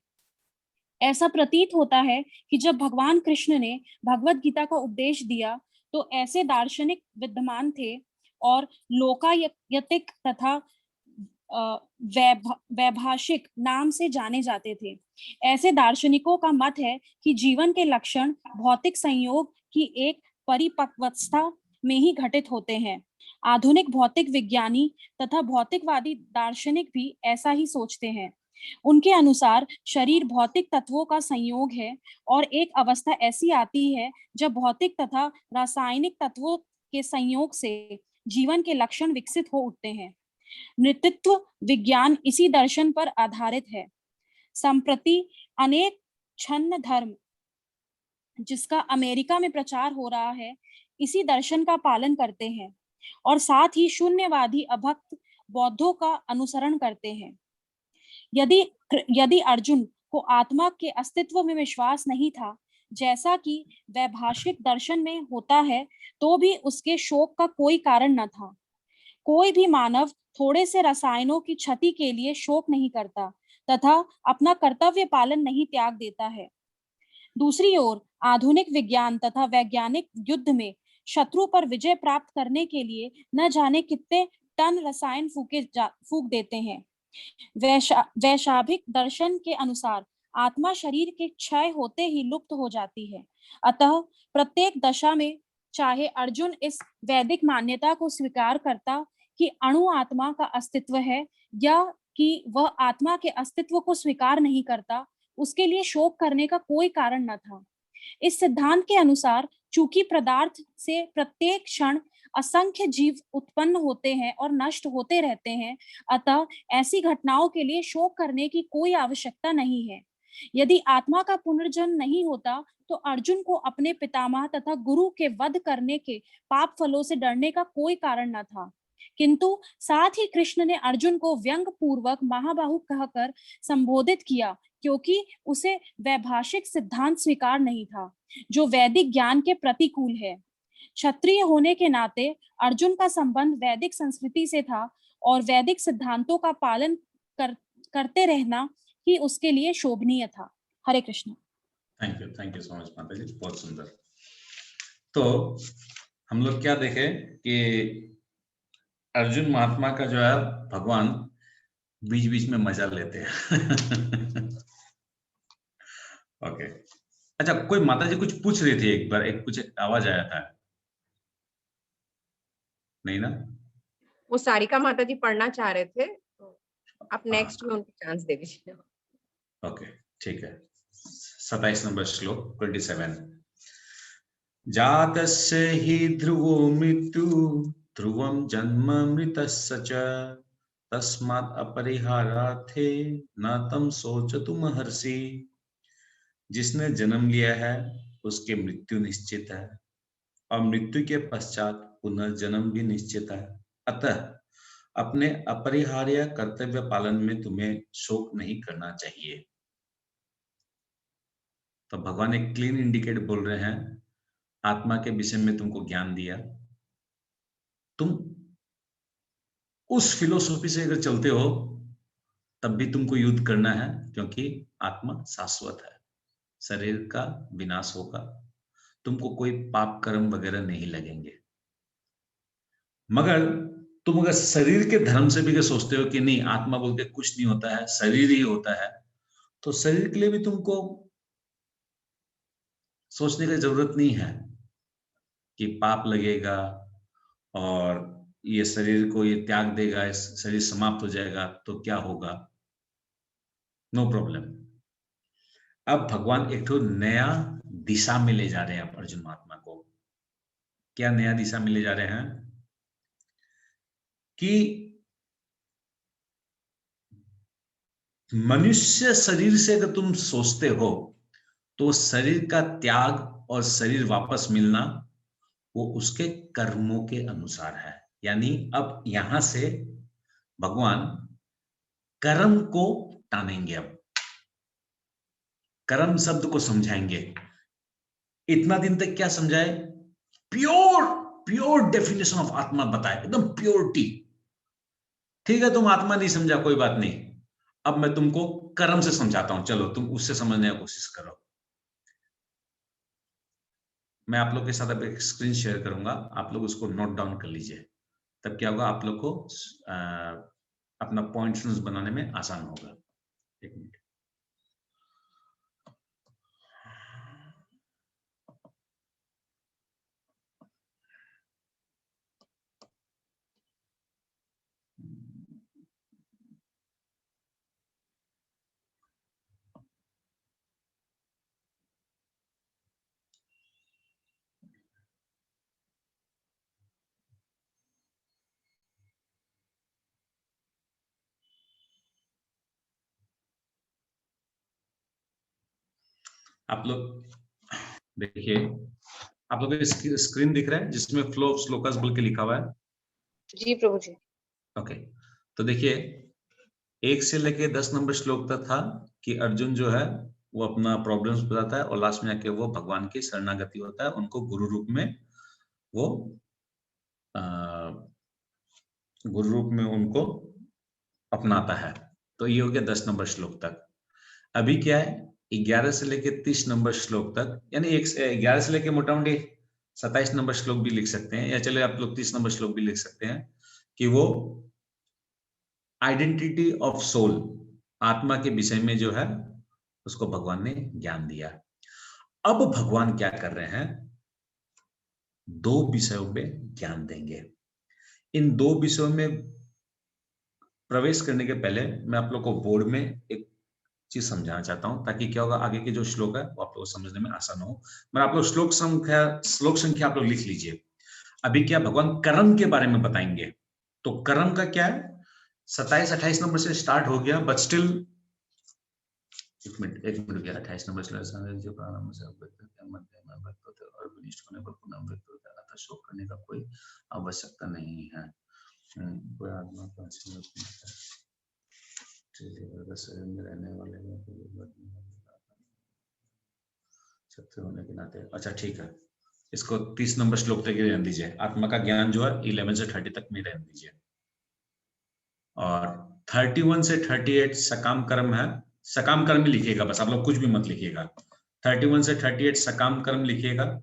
ऐसा प्रतीत होता है कि जब भगवान कृष्ण ने भगवत गीता का उपदेश दिया तो ऐसे दार्शनिक विद्यमान थे और लोकायतिक तथा वैभाषिक नाम से जाने जाते थे। ऐसे दार्शनिकों का मत है कि जीवन के लक्षण भौतिक संयोग की एक परिपक्वता में ही घटित होते हैं। आधुनिक भौतिक विज्ञानी तथा भौतिकवादी दार्शनिक भी ऐसा ही सोचते हैं। उनके अनुसार शरीर भौतिक तत्वों का संयोग है और एक अवस्था ऐसी आती है जब भौतिक तथा रासायनिक तत्वों के संयोग से जीवन के लक्षण विकसित हो उठते हैं। नृतत्व विज्ञान इसी दर्शन पर आधारित है। संप्रति अनेक छन्न धर्म जिसका अमेरिका में प्रचार हो रहा है इसी दर्शन का पालन करते हैं और साथ ही शून्यवादी अभक्त बौद्धों का अनुसरण करते हैं। यदि अर्जुन को आत्मा के अस्तित्व में विश्वास नहीं था, जैसा कि वैभाषिक दर्शन में होता है, तो भी उसके शोक का कोई कारण न था। कोई भी मानव थोड़े से रसायनों की क्षति के लिए शोक नहीं करता तथा अपना कर्तव्य पालन नहीं त्याग देता है। दूसरी ओर आधुनिक विज्ञान तथा वैज्ञानिक युद्ध में शत्रु पर विजय प्राप्त करने के लिए न जाने कितने टन रसायन फूक देते हैं। वैशाभिक दर्शन के अनुसार आत्मा शरीर के क्षय होते ही लुप्त हो जाती है। अतः प्रत्येक दशा में चाहे अर्जुन इस वैदिक मान्यता को स्वीकार करता कि अणु आत्मा का अस्तित्व है या कि वह आत्मा के अस्तित्व को स्वीकार नहीं करता, उसके लिए शोक करने का कोई कारण न था। इस सिद्धांत के अनुसार चूंकि पदार्थ से प्रत्येक क्षण असंख्य जीव उत्पन्न होते हैं और नष्ट होते रहते हैं, अतः ऐसी घटनाओं के लिए शोक करने की कोई आवश्यकता नहीं है। यदि आत्मा का पुनर्जन्म नहीं होता तो अर्जुन को अपने पितामह तथा गुरु के वध करने के पाप फलों से डरने का कोई कारण न था। किंतु साथ ही कृष्ण ने अर्जुन को व्यंग पूर्वक महाबाहु कहकर संबोधित किया, क्योंकि उसे वैभाषिक सिद्धांत स्वीकार नहीं था जो वैदिक ज्ञान के प्रतिकूल है। क्षत्रिय होने के नाते अर्जुन का संबंध वैदिक संस्कृति से था और वैदिक सिद्धांतों का पालन करते रहना ही उसके लिए शोभनीय था। Hare Krishna. Thank you so much माता जी, बहुत सुंदर। तो हम लोग क्या देखे कि अर्जुन महात्मा का जो है भगवान बीच बीच में मजा लेते हैं। ओके, अच्छा, कोई माता जी कुछ पूछ रही थी एक बार, कुछ आवाज आया था, नहीं ना? वो सारिका माता जी पढ़ना चाह रहे थे, तो आप नेक्स्ट में उनको चांस दे दीजिए। ओके, ठीक है। 27 नंबर श्लोक 27। जातस्य हि ध्रुवो मृत्यु ध्रुवम जन्म मृतस्य च तस्मात् अपरिहारार्थे न तम शोचतु महर्षि। जिसने जन्म लिया है उसकी मृत्यु निश्चित है और मृत्यु के पश्चात पुनर्जन्म भी निश्चित है, अतः अपने अपरिहार्य कर्तव्य पालन में तुम्हें शोक नहीं करना चाहिए। तो भगवान एक क्लीन इंडिकेट बोल रहे हैं, आत्मा के विषय में तुमको ज्ञान दिया, तुम उस फिलोसॉफी से अगर चलते हो तब भी तुमको युद्ध करना है, क्योंकि आत्मा शाश्वत है, शरीर का विनाश होगा, तुमको कोई पाप कर्म वगैरह नहीं लगेंगे। मगर तुम अगर शरीर के धर्म से भी अगर सोचते हो कि नहीं, आत्मा बोल के कुछ नहीं होता है, शरीर ही होता है, तो शरीर के लिए भी तुमको सोचने की जरूरत नहीं है कि पाप लगेगा और ये शरीर को ये त्याग देगा, शरीर समाप्त हो जाएगा तो क्या होगा। No problem. अब भगवान एक तो नया दिशा में ले जा रहे हैं अर्जुन महात्मा को। क्या नया दिशा में ले जा रहे हैं कि मनुष्य शरीर से अगर तुम सोचते हो तो शरीर का त्याग और शरीर वापस मिलना वो उसके कर्मों के अनुसार है। यानी अब यहां से भगवान कर्म को टानेंगे, अब कर्म शब्द को समझाएंगे। इतना दिन तक क्या समझाए? प्योर डेफिनेशन ऑफ आत्मा बताए, एकदम प्योरिटी। ठीक है, तुम आत्मा नहीं समझा, कोई बात नहीं, अब मैं तुमको कर्म से समझाता हूं, चलो तुम उससे समझने की कोशिश करो। मैं आप लोग के साथ अब एक स्क्रीन शेयर करूंगा, आप लोग उसको नोट डाउन कर लीजिए, तब क्या होगा, आप लोग को अपना पॉइंट्स बनाने में आसान होगा। एक मिनट। आप लोग देखिए, आप लोग को स्क्रीन दिख रहा है जिसमें फ्लो ऑफ श्लोकास बोल के लिखा हुआ है? जी प्रभु जी। ओके, तो देखिए 1 से लेके 10 नंबर श्लोक तक था कि अर्जुन जो है वो अपना प्रॉब्लम्स बताता है और लास्ट में आके वो भगवान की शरणागति होता है, उनको गुरु रूप में वो गुरु रूप में उनको अपनाता है। तो ये हो गया 10 नंबर श्लोक तक। अभी क्या है, 11 से लेके 30 नंबर श्लोक तक, यानी 11 से लेके मोटा मोटी 27 नंबर श्लोक भी लिख सकते हैं, या चले आप लोग 30 नंबर श्लोक भी लिख सकते हैं, कि वो आइडेंटिटी ऑफ सोल, आत्मा के विषय में जो है उसको भगवान ने ज्ञान दिया। अब भगवान क्या कर रहे हैं, 2 विषयों पे ज्ञान देंगे। इन 2 विषयों में प्रवेश करने के पहले मैं आप लोग को बोर्ड में एक चीज समझाना चाहता हूं, ताकि क्या होगा, आगे के जो श्लोक है वो आप लोग को समझने में आसान हो। मैं आप लोग श्लोक संख्या आप लोग लिख लीजिए। अभी क्या भगवान कर्म के बारे में बताएंगे। तो कर्म का क्या है, 27-28 नंबर से स्टार्ट हो गया, बट स्टिल एक मिनट गया 28 नंबर से जो प्रारंभ से मध्य में व्यक्त होते और विनिष्ट होने पर पुनः व्यक्त होता है, अतः शोक करने का कोई आवश्यकता नहीं है। कोई आत्मा का शरीर में रहने वाले सत्य होने के नाते, अच्छा ठीक है, इसको 30 नंबर श्लोक तक रहने दीजिए। आत्मा का ज्ञान जो है 11 से 30 तक में रहने दीजिए। और 31 से 38 सकाम कर्म है, सकाम कर्म ही लिखिएगा बस, आप लोग कुछ भी मत लिखिएगा। 31 से 38 सकाम कर्म लिखिएगा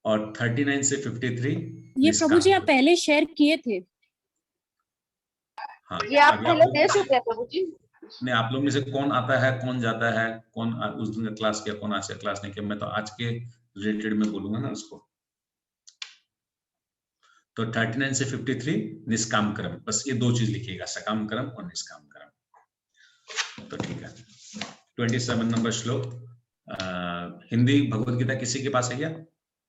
और 39 से 53 ये प्रभु जी आप पहले शेयर किए थे। हाँ, ये आप पहले दे चुके हैं प्रभु जी। नहीं, आप लोग में से कौन आता है, कौन जाता है, कौन उस दिन का क्लास किया, कौन आज से क्लास नहीं किया, मैं तो आज के रिलेटेड में बोलूंगा ना उसको। तो 39 से 53 निष्काम कर्म, बस ये दो चीज लिखिएगा, सकाम कर्म और निष्काम कर्म। तो ठीक है, 27 नंबर श्लोक हिंदी भगवत गीता किसी के पास है क्या?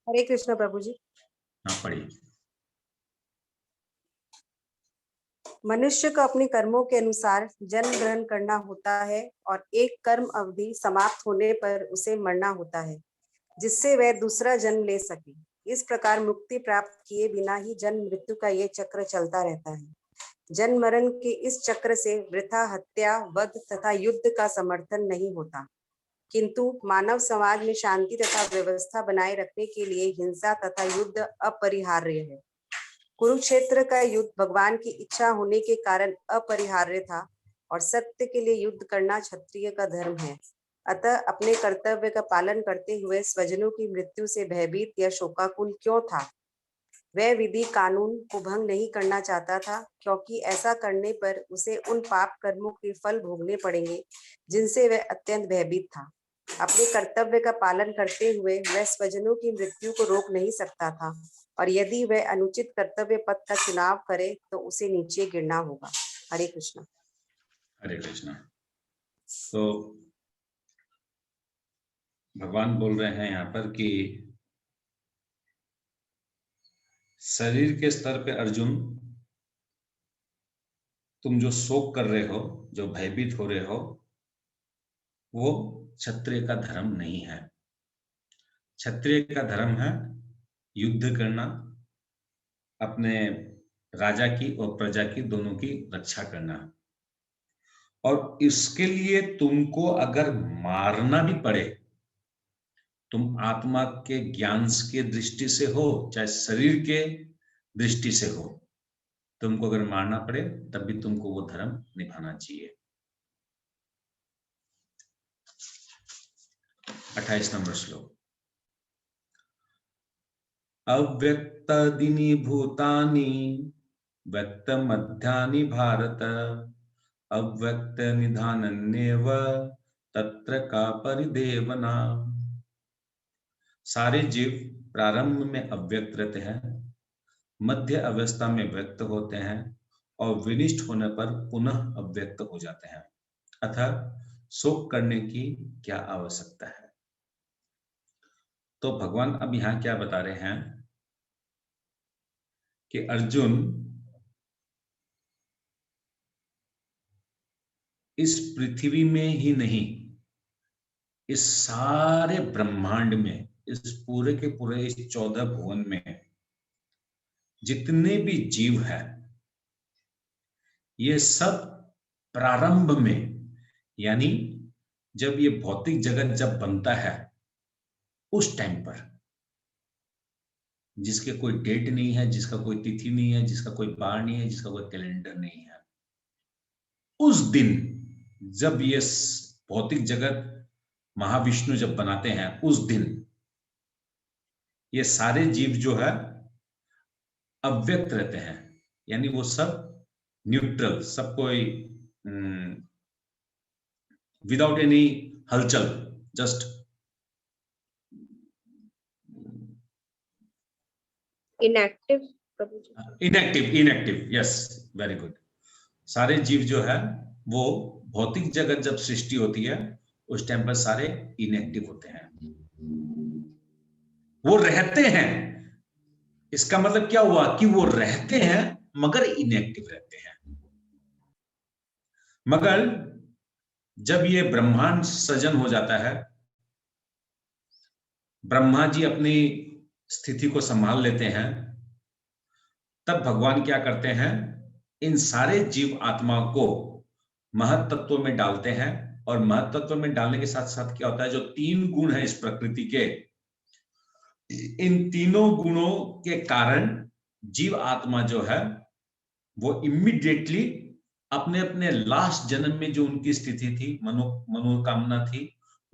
हरे कृष्ण प्रभु जी। हाँ पढ़िए। मनुष्य को अपने कर्मों के अनुसार जन्म ग्रहण करना होता है और एक कर्म अवधि समाप्त होने पर उसे मरना होता है, जिससे वह दूसरा जन्म ले सके। इस प्रकार मुक्ति प्राप्त किए बिना ही जन्म मृत्यु का ये चक्र चलता रहता है। जन्म मरण के इस चक्र से वृथा हत्या, वध तथा युद्ध का समर्थन नहीं होता, किंतु मानव समाज में शांति तथा व्यवस्था बनाए रखने के लिए हिंसा तथा युद्ध अपरिहार्य है। कुरुक्षेत्र का युद्ध भगवान की इच्छा होने के कारण अपरिहार्य था और सत्य के लिए युद्ध करना क्षत्रिय का धर्म है। अतः अपने कर्तव्य का पालन करते हुए स्वजनों की मृत्यु से भयभीत या शोकाकुल क्यों था? वह विधि कानून को भंग नहीं करना चाहता था, क्योंकि ऐसा करने पर उसे उन पाप कर्मों के फल भोगने पड़ेंगे जिनसे वह अत्यंत भयभीत था। अपने कर्तव्य का पालन करते हुए वह स्वजनों की मृत्यु को रोक नहीं सकता था, और यदि वह अनुचित कर्तव्य पथ का चुनाव करे तो उसे नीचे गिरना होगा। हरे कृष्णा। हरे कृष्णा। तो भगवान बोल रहे हैं यहाँ पर कि शरीर के स्तर पे अर्जुन, तुम जो शोक कर रहे हो, जो भयभीत हो रहे हो, वो क्षत्रिय का धर्म नहीं है। क्षत्रिय का धर्म है युद्ध करना, अपने राजा की और प्रजा की दोनों की रक्षा करना, और इसके लिए तुमको अगर मारना भी पड़े, तुम आत्मा के ज्ञान के दृष्टि से हो चाहे शरीर के दृष्टि से हो, तुमको अगर मारना पड़े तब भी तुमको वो धर्म निभाना चाहिए। 28 नंबर श्लोक। अव्यक्तादीनि भूतानि व्यक्त मध्यानि भारत, अव्यक्त निधानन्येव तत्र का परिदेवना। सारे जीव प्रारंभ में अव्यक्त रहते हैं, मध्य अवस्था में व्यक्त होते हैं और विनिष्ट होने पर पुनः अव्यक्त हो जाते हैं, अतः शोक करने की क्या आवश्यकता है। तो भगवान अब यहां क्या बता रहे हैं कि अर्जुन, इस पृथ्वी में ही नहीं, इस सारे ब्रह्मांड में, इस पूरे के पूरे इस 14 भुवन में जितने भी जीव हैं, ये सब प्रारंभ में, यानी जब ये भौतिक जगत जब बनता है उस टाइम पर, जिसके कोई डेट नहीं है, जिसका कोई तिथि नहीं है, जिसका कोई बार नहीं है, जिसका कोई कैलेंडर नहीं है, उस दिन जब ये भौतिक जगत महाविष्णु जब बनाते हैं, उस दिन ये सारे जीव जो है अव्यक्त रहते हैं, यानी वो सब न्यूट्रल, सब कोई विदाउट एनी हलचल, just inactive. Inactive, yes, very good. सारे जीव जो है वो भौतिक जगत जब सृष्टि होती है उस टाइम पर सारे इनएक्टिव होते हैं, वो रहते हैं। इसका मतलब क्या हुआ कि वो रहते हैं मगर इनएक्टिव रहते हैं। मगर जब ये ब्रह्मांड सृजन हो जाता है, ब्रह्मा जी अपनी स्थिति को संभाल लेते हैं, तब भगवान क्या करते हैं, इन सारे जीव आत्मा को महत तत्व में डालते हैं। और महत तत्व में डालने के साथ साथ क्या होता है, जो 3 गुण है इस प्रकृति के, इन तीनों गुणों के कारण जीव आत्मा जो है वो इमीडिएटली अपने अपने लास्ट जन्म में जो उनकी स्थिति थी, मनोकामना थी,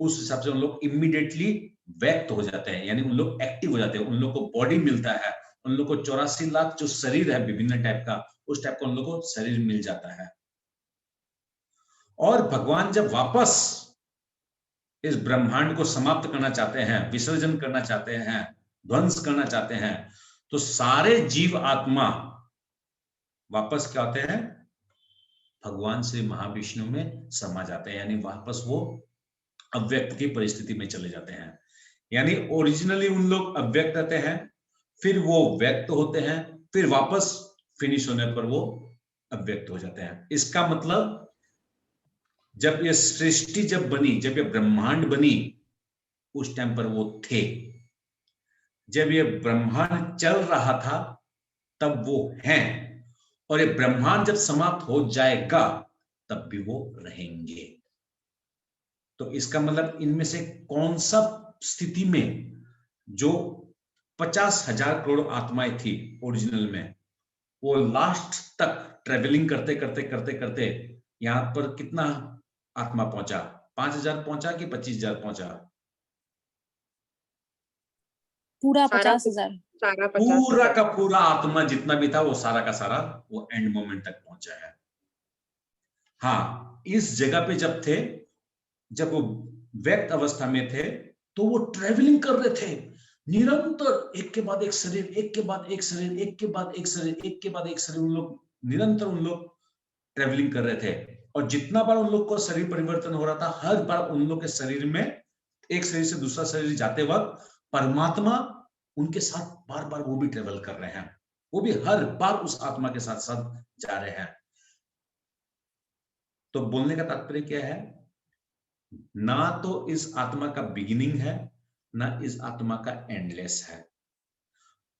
उस हिसाब से उन लोग इमीडिएटली व्यक्त हो जाते हैं, यानी उन लोग एक्टिव हो जाते हैं, उन लोग को बॉडी मिलता है, उन लोग को 84 लाख जो शरीर है विभिन्न टाइप का, उस टाइप का उन लोग को शरीर मिल जाता है। और भगवान जब वापस इस ब्रह्मांड को समाप्त करना चाहते हैं, विसर्जन करना चाहते हैं, ध्वंस करना चाहते हैं, तो सारे जीव आत्मा वापस क्या होते हैं, भगवान श्री महाविष्णु में समा जाते हैं, यानी वापस वो अव्यक्त की परिस्थिति में चले जाते हैं। यानी ओरिजिनली उन लोग अव्यक्त रहते हैं, फिर वो व्यक्त होते हैं, फिर वापस फिनिश होने पर वो अव्यक्त हो जाते हैं। इसका मतलब जब ये सृष्टि जब बनी, जब ये ब्रह्मांड बनी, उस टाइम पर वो थे। जब ये ब्रह्मांड चल रहा था तब वो हैं, और ये ब्रह्मांड जब समाप्त हो जाएगा तब भी वो रहेंगे। तो इसका मतलब इनमें से कौन सा स्थिति में जो 50,000 करोड़ आत्माएं थी ओरिजिनल में, वो लास्ट तक ट्रेवलिंग करते करते करते करते यहां पर कितना आत्मा पहुंचा, 5,000 पहुंचा कि 25,000 पहुंचा? पूरा सारा 50,000। सारा 50,000 पूरा का पूरा आत्मा जितना भी था वो सारा का सारा वो एंड मोमेंट तक पहुंचा है। हाँ, इस जगह पे जब थे, जब वो व्यक्त अवस्था में थे, तो वो ट्रेवलिंग कर रहे थे निरंतर, एक के बाद एक शरीर, एक के बाद एक शरीर, एक के बाद एक शरीर, एक के बाद एक शरीर, उन लोग निरंतर उन लोग ट्रेवलिंग कर रहे थे। और जितना बार उन लोग को शरीर परिवर्तन हो रहा था, हर बार उन लोग के शरीर में, एक शरीर से दूसरा शरीर जाते वक्त परमात्मा उनके साथ बार बार वो भी ट्रेवल कर रहे हैं, वो भी हर बार उस आत्मा के साथ साथ जा रहे हैं। तो बोलने का तात्पर्य क्या है, ना तो इस आत्मा का बिगिनिंग है, ना इस आत्मा का एंडलेस है।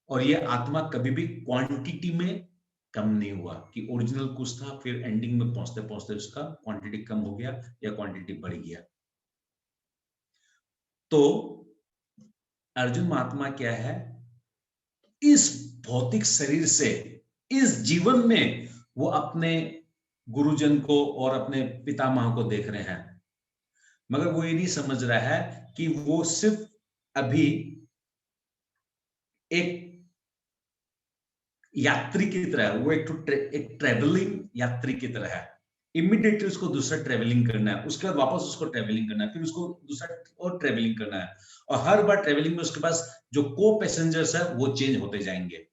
और ये आत्मा कभी भी क्वांटिटी में कम नहीं हुआ कि ओरिजिनल कुछ था, फिर एंडिंग में पहुंचते पहुंचते उसका क्वांटिटी कम हो गया या क्वांटिटी बढ़ गया। तो अर्जुन महात्मा क्या है, इस भौतिक शरीर से, इस जीवन में वो अपने गुरुजन को और अपने पितामह को देख रहे हैं, मगर वो ये नहीं समझ रहा है कि वो सिर्फ अभी एक यात्री की तरह, वो एक ट्रेवलिंग यात्री की तरह है। इमीडिएटली उसको दूसरा ट्रेवलिंग करना है, उसके बाद वापस उसको ट्रेवलिंग करना है, फिर उसको दूसरा और ट्रेवलिंग करना है, और हर बार ट्रेवलिंग में उसके पास जो को पैसेंजर्स है वो चेंज होते जाएंगे।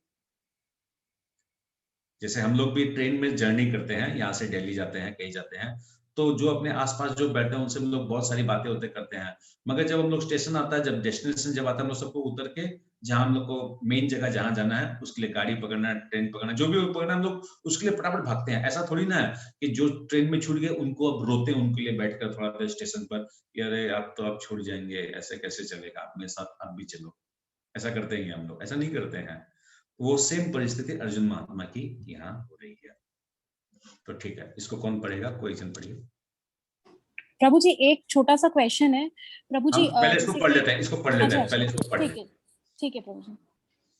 जैसे हम लोग भी ट्रेन में जर्नी करते हैं, यहाँ से दिल्ली जाते हैं, कहीं जाते हैं, तो जो अपने आसपास जो बैठे हैं उनसे हम लोग बहुत सारी बातें होते करते हैं, मगर जब हम लोग स्टेशन आता है, जब डेस्टिनेशन जब आता है, हम लोग सबको उतर के जहां हम लोग को मेन जगह जहां जाना है उसके लिए गाड़ी पकड़ना है, ट्रेन पकड़ना, जो भी पकड़ना, हम लोग उसके लिए फटाफट भागते हैं। ऐसा थोड़ी ना है कि जो ट्रेन में छूट गए उनको अब रोते हैं उनके लिए बैठकर थोड़ा देर स्टेशन पर, अरे आप तो अब छूट जाएंगे, ऐसे कैसे चलेगा, आप मेरे साथ आप भी चलो। ऐसा करते हैं हम लोग? ऐसा नहीं करते हैं। वो सेम परिस्थिति अर्जुन महात्मा की यहाँ हो रही है। तो ठीक है, इसको कौन पढ़ेगा? कोई जन पढ़िए। प्रभु जी एक छोटा सा क्वेश्चन है प्रभु जी। पहले इसको पढ़ लेते हैं, इसको पढ़ लेते हैं, पहले इसको पढ़। ठीक है प्रभु जी।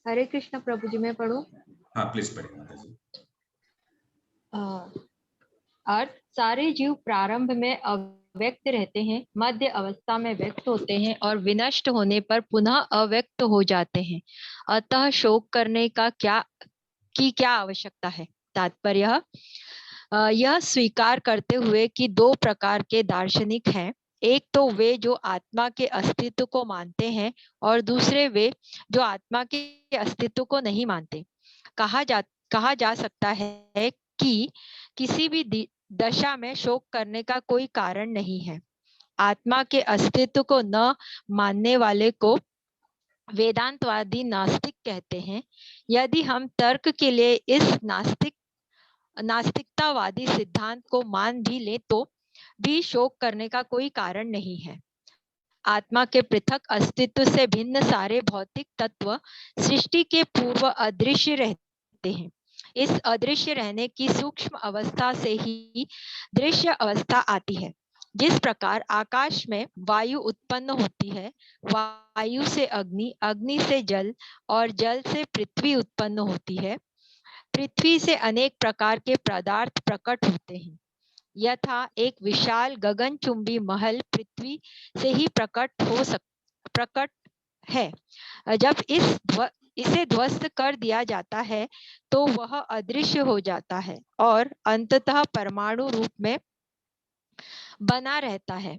हरे कृष्ण प्रभु जी, मैं पढ़ूं? हाँ प्लीज पढ़िए माता जी। अर्थ, सारे जीव प्रारंभ में अव्यक्त रहते हैं, मध्य अवस्था में व्यक्त होते हैं और विनष्ट होने पर पुनः अव्यक्त हो जाते हैं। अतः शोक करने का क्या आवश्यकता है? तात्पर्य यह स्वीकार करते हुए कि 2 प्रकार के दार्शनिक हैं, एक तो वे जो आत्मा के अस्तित्व को मानते हैं और दूसरे वे जो आत्मा के अस्तित्व को नहीं मानते। कहा जा सकता है कि किसी भी दशा में शोक करने का कोई कारण नहीं है। आत्मा के अस्तित्व को न मानने वाले को वेदांतवादी नास्तिक कहते हैं। यदि हम तर्क के लिए इस नास्तिकतावादी सिद्धांत को मान भी ले तो भी शोक करने का कोई कारण नहीं है। आत्मा के पृथक अस्तित्व से भिन्न सारे भौतिक तत्व सृष्टि के पूर्व अदृश्य रहते हैं। इस अदृश्य रहने की सूक्ष्म अवस्था से ही दृश्य अवस्था आती है। जिस प्रकार आकाश में वायु उत्पन्न होती है, वायु से अग्नि, अग्नि से जल और जल से पृथ्वी उत्पन्न होती है, पृथ्वी से अनेक प्रकार के पदार्थ प्रकट होते हैं। यथा एक विशाल गगनचुंबी महल पृथ्वी से ही प्रकट है। जब इसे ध्वस्त कर दिया जाता है तो वह अदृश्य हो जाता है और अंततः परमाणु रूप में बना रहता है।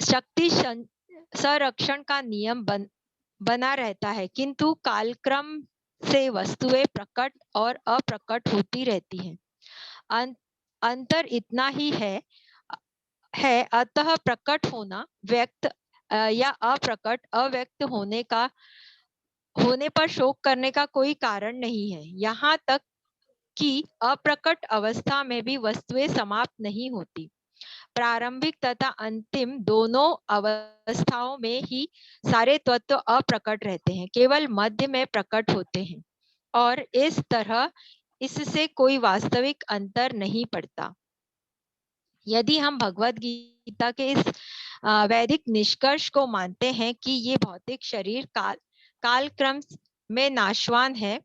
शक्ति संरक्षण का नियम बना रहता है, किंतु कालक्रम से वस्तुएं प्रकट और अप्रकट होती रहती हैं। अंतर इतना ही है। अतः प्रकट होना व्यक्त या अप्रकट अव्यक्त होने पर शोक करने का कोई कारण नहीं है। यहाँ तक कि अप्रकट अवस्था में भी वस्तुएं समाप्त नहीं होती। प्रारंभिक तथा अंतिम दोनों अवस्थाओं में ही सारे तत्व अप्रकट रहते हैं, केवल मध्य में प्रकट होते हैं और इस तरह इससे कोई वास्तविक अंतर नहीं पड़ता। यदि हम भगवद गीता के इस वैदिक निष्कर्ष को मानते हैं कि ये भौतिक शरीर कालक्रम में नाशवान है,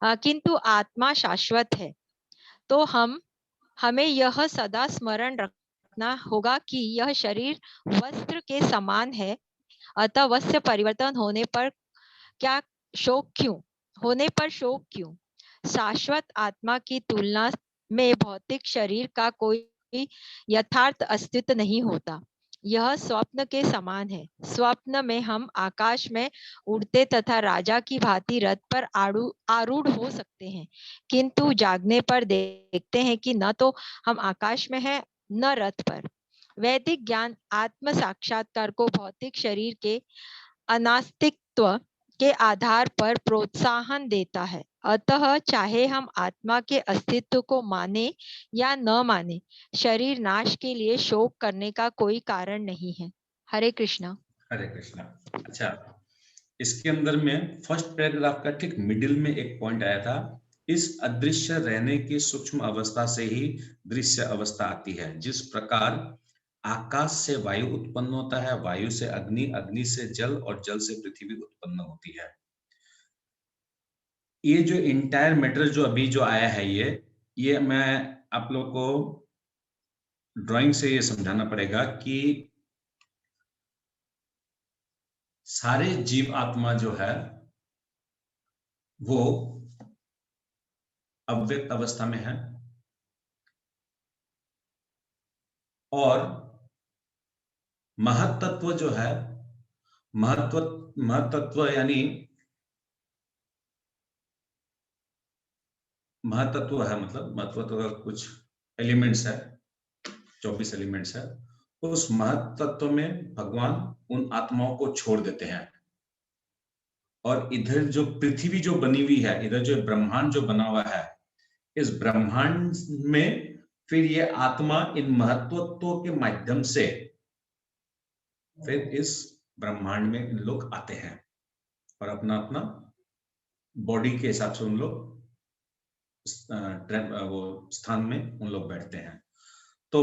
किंतु आत्मा शाश्वत है, तो हमें यह सदा स्मरण रखना होगा कि यह शरीर वस्त्र के समान है। अतः वस्त्र परिवर्तन होने पर शोक क्यों? शाश्वत आत्मा की तुलना में भौतिक शरीर का कोई यथार्थ अस्तित्व नहीं होता। यह स्वप्न के समान है। स्वप्न में हम आकाश में उड़ते तथा राजा की भांति रथ पर आरूढ़ हो सकते हैं, किंतु जागने पर देखते हैं कि न तो हम आकाश में हैं न रथ पर। वैदिक ज्ञान आत्म साक्षात्कार को भौतिक शरीर के अनास्तित्व के आधार पर प्रोत्साहन देता है। अतः चाहे हम आत्मा के अस्तित्व को माने या न माने, शरीर नाश के लिए शोक करने का कोई कारण नहीं है। हरे कृष्णा। हरे कृष्णा। अच्छा, इसके अंदर में फर्स्ट पैराग्राफ का ठीक मिडिल में एक पॉइंट आया था, इस अदृश्य रहने की सूक्ष्म अवस्था से ही दृश्य अवस्था आती है। जिस प्रकार आकाश से वायु उत्पन्न होता है, वायु से अग्नि, अग्नि से जल और जल से पृथ्वी उत्पन्न होती है। ये जो इंटायर मैटर जो अभी जो आया है, ये मैं आप लोग को ड्राइंग से ये समझाना पड़ेगा कि सारे जीव आत्मा जो है वो अव्यक्त अवस्था में है और महत्तत्व जो है, महत्तत्व यानी महत्तत्व है, मतलब महत्तत्व का कुछ एलिमेंट्स है, 24 एलिमेंट्स है। उस महत्तत्व में भगवान उन आत्माओं को छोड़ देते हैं और इधर जो पृथ्वी जो बनी हुई है, इधर जो ब्रह्मांड जो बना हुआ है, इस ब्रह्मांड में फिर ये आत्मा इन महत्वत्वों के माध्यम से फिर इस ब्रह्मांड में इन लोग आते हैं और अपना अपना बॉडी के हिसाब से उन लोग वो स्थान में उन लोग बैठते हैं। तो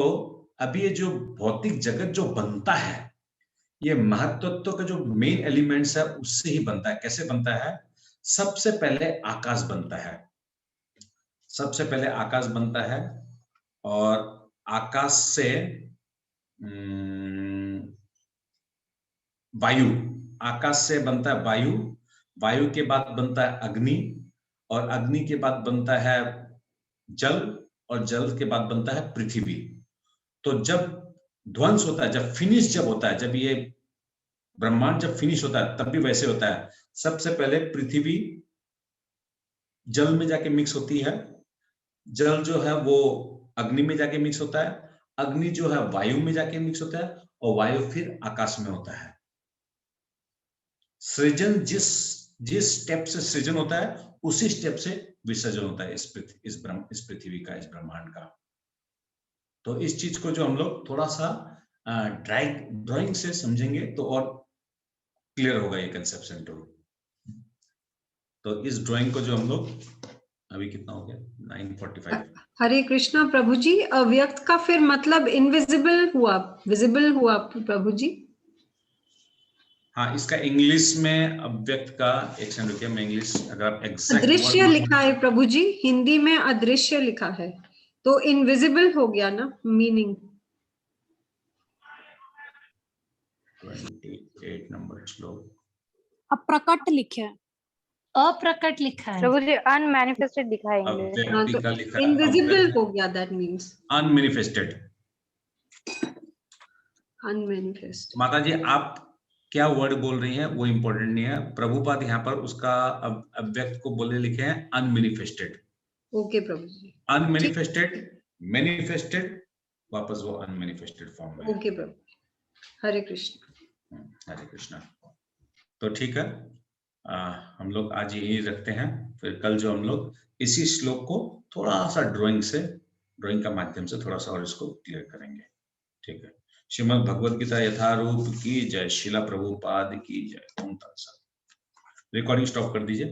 अभी ये जो भौतिक जगत जो बनता है, ये महत्वत्व का जो मेन एलिमेंट्स है उससे ही बनता है। कैसे बनता है? सबसे पहले आकाश बनता है, सबसे पहले आकाश बनता है और आकाश से वायु, आकाश से बनता है वायु, वायु के बाद बनता है अग्नि और अग्नि के बाद बनता है जल और जल के बाद बनता है पृथ्वी। तो जब ध्वंस होता है, जब फिनिश जब होता है, जब ये ब्रह्मांड जब फिनिश होता है तब भी वैसे होता है। सबसे पहले पृथ्वी जल में जाके मिक्स होती है, जल जो है वो अग्नि में जाके मिक्स होता है, अग्नि जो है वायु में जाके मिक्स होता है, और वायु फिर आकाश में होता है। सृजन जिस स्टेप से सृजन होता है उसी स्टेप से विसर्जन होता है इस पृथ्वी का, इस ब्रह्मांड का। तो इस चीज को जो हम लोग थोड़ा सा ड्राइंग से समझेंगे तो और क्लियर होगा ये कंसेप्शन। तो इस ड्राइंग को जो हम लोग अभी कितना हो गया 9:45। हरे कृष्णा प्रभु जी, अव्यक्त का फिर मतलब इनविजिबल हुआ, विजिबल हुआ प्रभु जी? हाँ, इसका इंग्लिश में अव्यक्त का एक सेकंड रुकिए, मैं इंग्लिश अगर आप एग्जैक्ट अदृश्य लिखा है प्रभु जी, हिंदी में अदृश्य लिखा है, तो इनविजिबल हो गया ना मीनिंग। 28 नंबर श्लोक अप्रकट लिखे है, अप्रकट लिखा है प्रभु जी अनमैनिफेस्टेड दिखा है इंग्लिश में। अव्यक्ति का लिखा है इनविजिबल हो गया, दैट मींस अनमैनिफेस्टेड। अनमैनिफेस्ट। माता जी आप क्या वर्ड बोल रही हैं वो इंपॉर्टेंट नहीं है, प्रभुपाद यहाँ पर उसका अव्यक्त को बोले लिखे हैं अनमैनिफेस्टेड। ओके प्रभु जी। अनमैनिफेस्टेड, मैनिफेस्टेड, वापस वो अनमैनिफेस्टेड फॉर्म में। ओके प्रभु, हरे कृष्ण। हरे कृष्णा। तो ठीक है, हम लोग आज यही रखते हैं, फिर कल जो हम लोग इसी श्लोक को थोड़ा सा ड्राइंग का माध्यम से थोड़ा सा और इसको क्लियर करेंगे। ठीक है, श्रीमद् भगवद गीता यथारूप की जय, शिला प्रभुपाद की जय। रिकॉर्डिंग स्टॉप कर दीजिए।